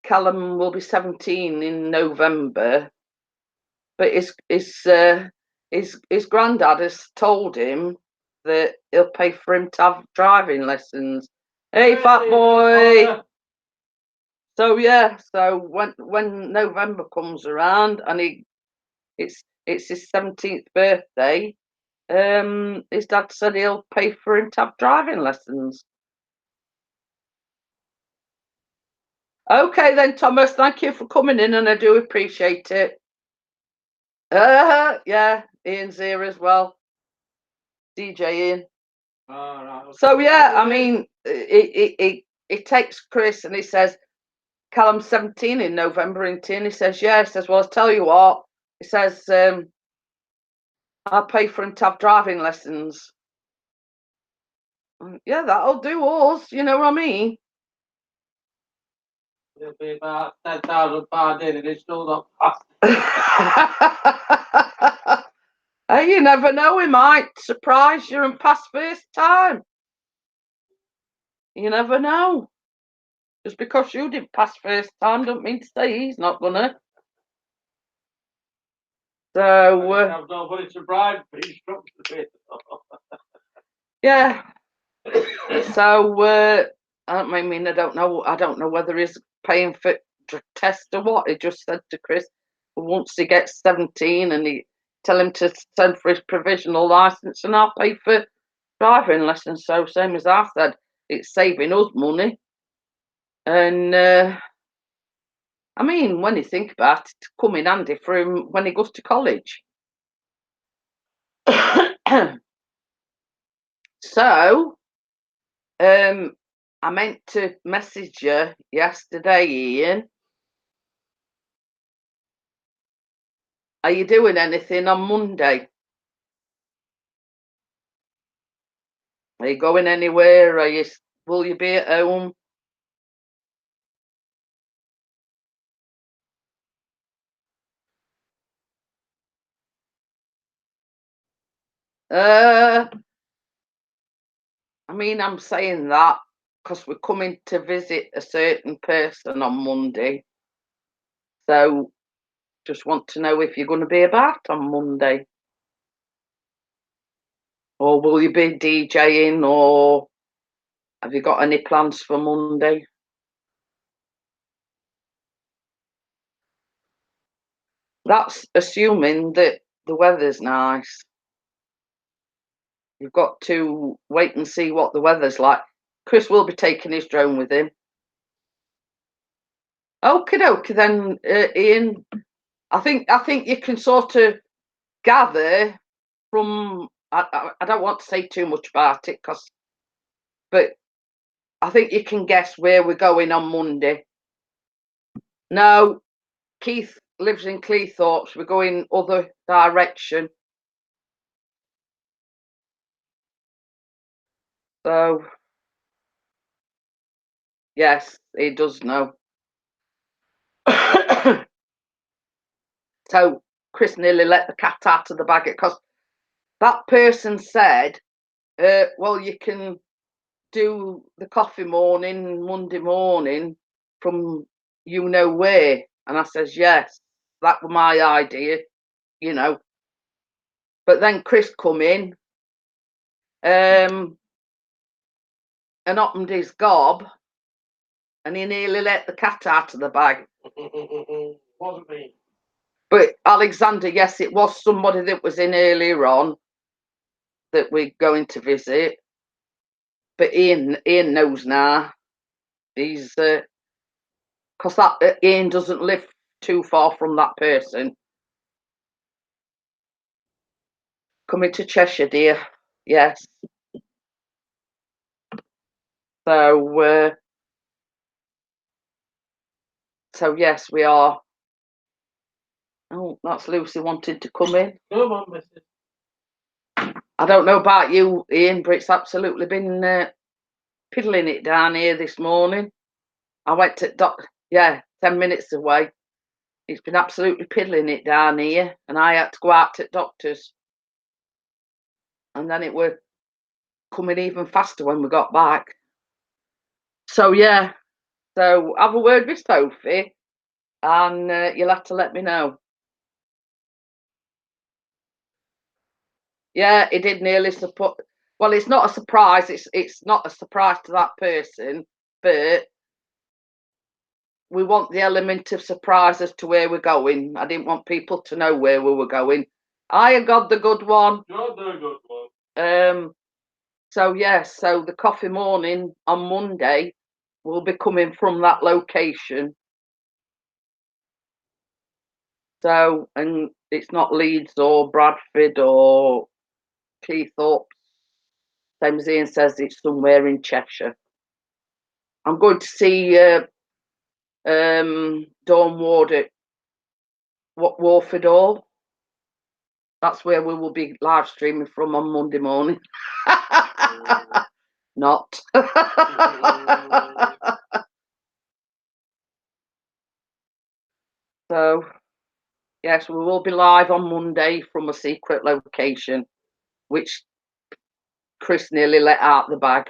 Speaker 1: Callum will be 17 in November, but his granddad has told him that he'll pay for him to have driving lessons. Hey, fat boy. So yeah, so when November comes around and it's his 17th birthday, his dad said he'll pay for him to have driving lessons. Okay then, Thomas, thank you for coming in, and I do appreciate it. Yeah, Ian's here as well. DJ Ian. So yeah, I mean, he takes Chris and he says, Callum's 17 in November, and he says, yeah. He says, well, I'll tell you what. He says, I'll pay for him to have driving lessons. Yeah, that'll do us, you know what I mean?
Speaker 2: It'll be about £10,000 in and it's still not passed.
Speaker 1: Hey, you never know, he might surprise you and pass first time. You never know. Just because you didn't pass first time don't mean to say he's not gonna. So
Speaker 2: I've nobody to bribe me.
Speaker 1: yeah. So I mean, I don't know whether he's paying for test or what. He just said to Chris, once he gets 17, and he tell him to send for his provisional license, and I'll pay for driving lessons. So same as I said, it's saving us money. And I mean, when you think about it, it come in handy for him when he goes to college. So, I meant to message you yesterday, Ian. Are you doing anything on Monday? Are you going anywhere? Will you be at home? I mean, I'm saying that because we're coming to visit a certain person on Monday. So just want to know if you're going to be about on Monday. Or will you be DJing, or have you got any plans for Monday? That's assuming that the weather's nice. You've got to wait and see what the weather's like. Chris will be taking his drone with him. Okie dokie then, Ian. I think you can sort of gather from. I don't want to say too much about it, but I think you can guess where we're going on Monday. No, Keith lives in Cleethorpes. We're going other direction. So, yes, he does know. So, Chris nearly let the cat out of the bag because that person said, well, you can do the coffee morning Monday morning from you know where. And I says, yes, that was my idea, you know. But then Chris come in and opened his gob and he nearly let the cat out of the bag.
Speaker 2: Wasn't me.
Speaker 1: But Alexander, yes, it was somebody that was in earlier on that we're going to visit. But Ian knows now. He's because that Ian doesn't live too far from that person. Coming to Cheshire, dear. Yes. So yes, we are. Oh, that's Lucy wanted to come in.
Speaker 2: Come on, Mrs.
Speaker 1: I don't know about you, Ian, but it's absolutely been piddling it down here this morning. I went to 10 minutes away. It's been absolutely piddling it down here, and I had to go out to doctors. And then it were coming even faster when we got back. So yeah, so have a word with Sophie, and you'll have to let me know. Yeah, it did nearly support. Well, it's not a surprise. It's not a surprise to that person, but we want the element of surprise as to where we're going. I didn't want people to know where we were going. I got the good one.
Speaker 2: You're the good one.
Speaker 1: So yes, so the coffee morning on Monday will be coming from that location. So, and it's not Leeds or Bradford or Cleethorpes. Same as Ian says, it's somewhere in Cheshire. I'm going to see Dawn Ward at Warford Hall. That's where we will be live streaming from on Monday morning. Not. So, yes, we will be live on Monday from a secret location, which Chris nearly let out the bag.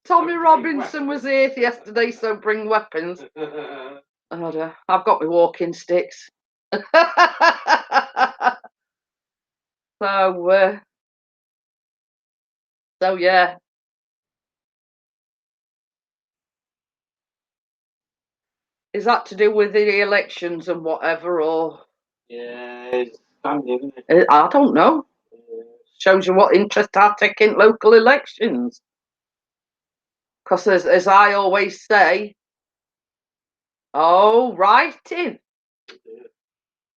Speaker 1: Tommy Robinson was here yesterday, so bring weapons. Oh, I've got my walking sticks. So yeah. Is that to do with the elections and whatever, or?
Speaker 2: Yeah, it's standing, isn't it?
Speaker 1: I don't know. Shows you what interest I take in local elections. Because as I always say, oh, writing.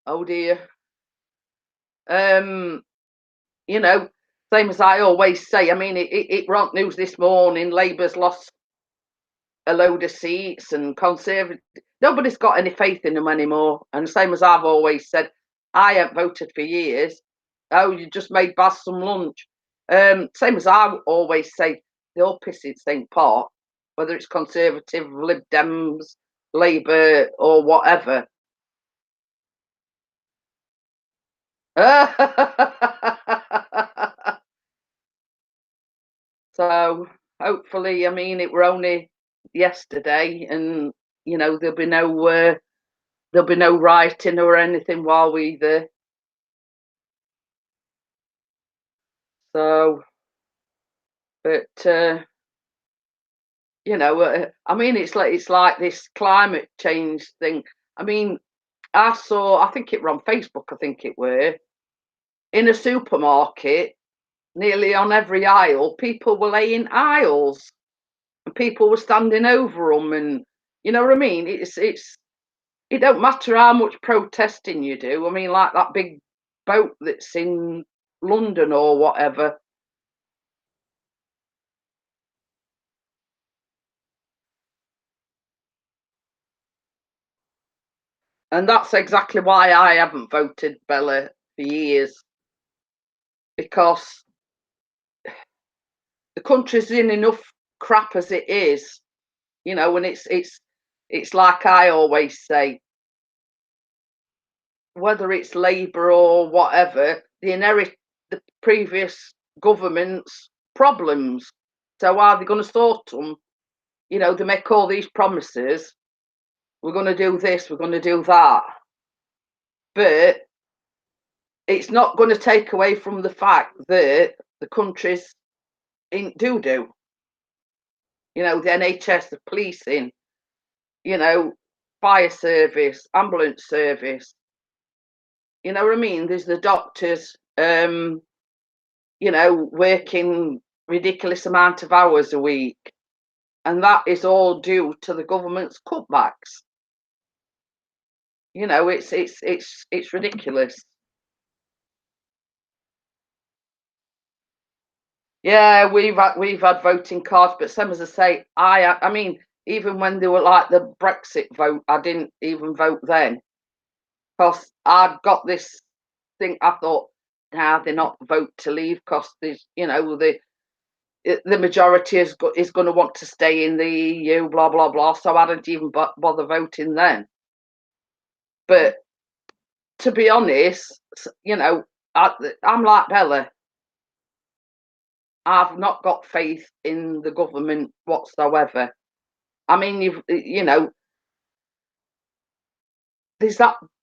Speaker 1: Oh dear. You know, same as I always say. I mean, it brought news this morning. Labour's lost a load of seats, and Conservative. Nobody's got any faith in them anymore. And same as I've always said, I haven't voted for years. Oh, you just made Baz some lunch. Same as I always say, they all piss in the same pot, whether it's Conservative, Lib Dems, Labour, or whatever. So hopefully, I mean, it were only yesterday, and there'll be no rioting or anything while we there. So, but I mean, it's like this climate change thing. I mean, I think it were on Facebook. I think it were in a supermarket. Nearly on every aisle, people were laying aisles, and people were standing over them, and you know what I mean. It don't matter how much protesting you do. I mean, like that big boat that's in London or whatever. And that's exactly why I haven't voted Bella for years, because the country's in enough crap as it is, and it's like I always say, whether it's Labour or whatever, they inherit the previous government's problems. So are they going to sort them? They make all these promises. We're going to do this, we're going to do that. But it's not going to take away from the fact that the country's in doo-doo. The NHS, the policing, fire service, ambulance service. You know what I mean? There's the doctors, working ridiculous amount of hours a week. And that is all due to the government's cutbacks. It's ridiculous. Yeah, we've had voting cards, but same as I say, I mean, even when they were like the Brexit vote, I didn't even vote then, because I'd got this thing. I thought, nah, they're not vote to leave, because there's the majority is going to want to stay in the EU, blah blah blah. So I didn't even bother voting then. But to be honest, I'm like Bella. I've not got faith in the government whatsoever. I mean, there's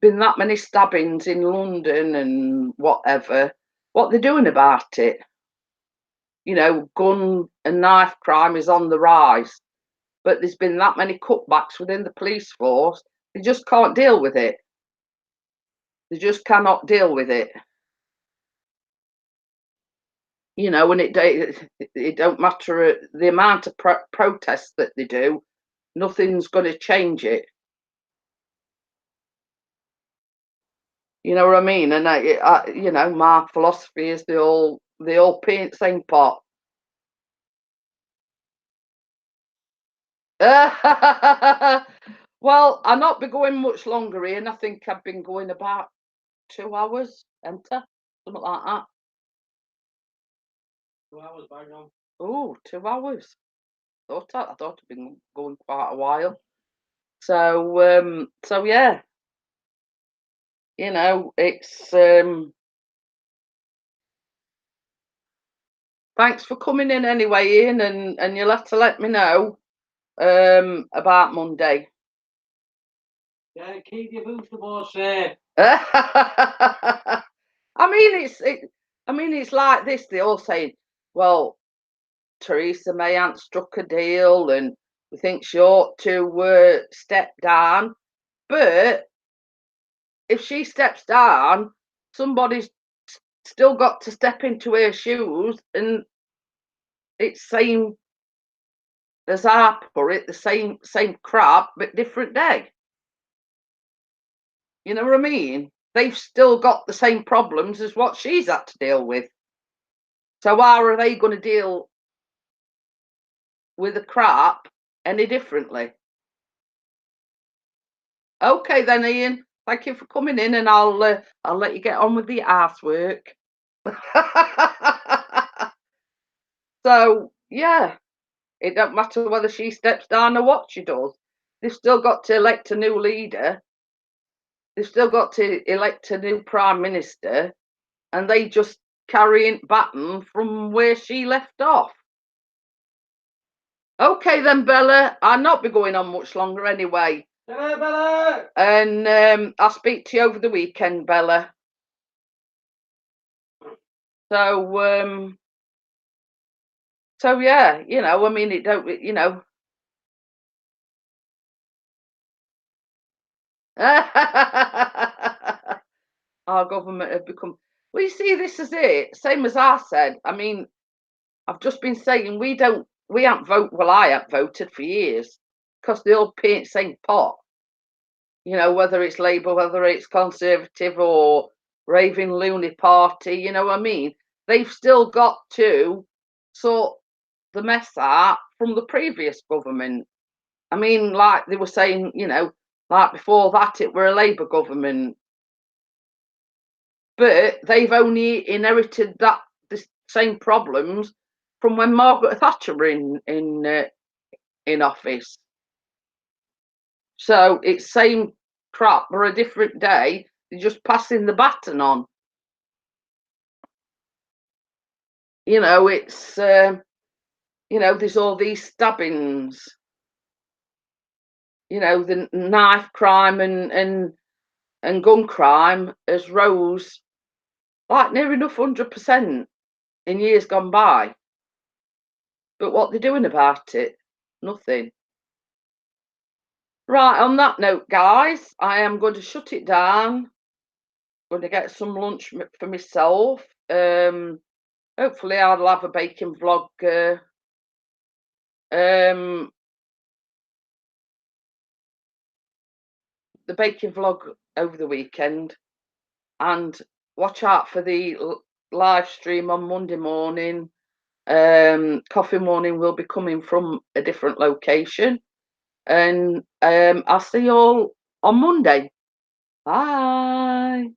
Speaker 1: been that many stabbings in London and whatever. What they're doing about it? Gun and knife crime is on the rise, but there's been that many cutbacks within the police force. They just can't deal with it. They just cannot deal with it. And it don't matter the amount of protests that they do. Nothing's going to change it. You know what I mean? And my philosophy is they all paint the same pot. Well, I'll not be going much longer, Ian. I think I've been going about 2 hours, something like that.
Speaker 2: 2 hours, bang on.
Speaker 1: Oh, 2 hours. I thought I'd been going quite a while. So yeah, it's thanks for coming in anyway, Ian, and you'll have to let me know about Monday.
Speaker 2: Yeah, keep your boots the ball safe.
Speaker 1: I mean, it's like this. They all say, well, Theresa May ain't struck a deal, and we think she ought to step down. But if she steps down, somebody's still got to step into her shoes, and it's same as I put it, the same crap, but different day. You know what I mean? They've still got the same problems as what she's had to deal with. So how are they going to deal with the crap any differently? Okay then, Ian. Thank you for coming in, and I'll let you get on with the arsework. So yeah, it don't matter whether she steps down or what she does. They've still got to elect a new leader. They've still got to elect a new prime minister. and they just carrying baton from where she left off. Okay then, Bella, I'll not be going on much longer anyway.
Speaker 2: Hello, Bella.
Speaker 1: And I'll speak to you over the weekend, Bella. So yeah, you know, I mean, it don't, you know. Our government have become. Well, you see, this is it. Same as I said. I mean, I've just been saying we haven't voted. Well, I haven't voted for years because they all paint same pot. You know, whether it's Labour, whether it's Conservative or raving loony party. You know what I mean? They've still got to sort the mess out from the previous government. I mean, like they were saying, you know, like before that, it were a Labour government. But they've only inherited the same problems from when Margaret Thatcher were in office. So it's same crap for a different day. They're just passing the baton on. You know, it's you know, there's all these stabbings. You know, the knife crime and gun crime has rose like near enough 100% in years gone by. But what they're doing about it, nothing. Right, on that note, guys, I am going to shut it down. Going to get some lunch for myself. Hopefully I'll have a baking vlog. The baking vlog over the weekend, and watch out for the live stream on Monday morning. Coffee morning will be coming from a different location, and I'll see you all on Monday. Bye.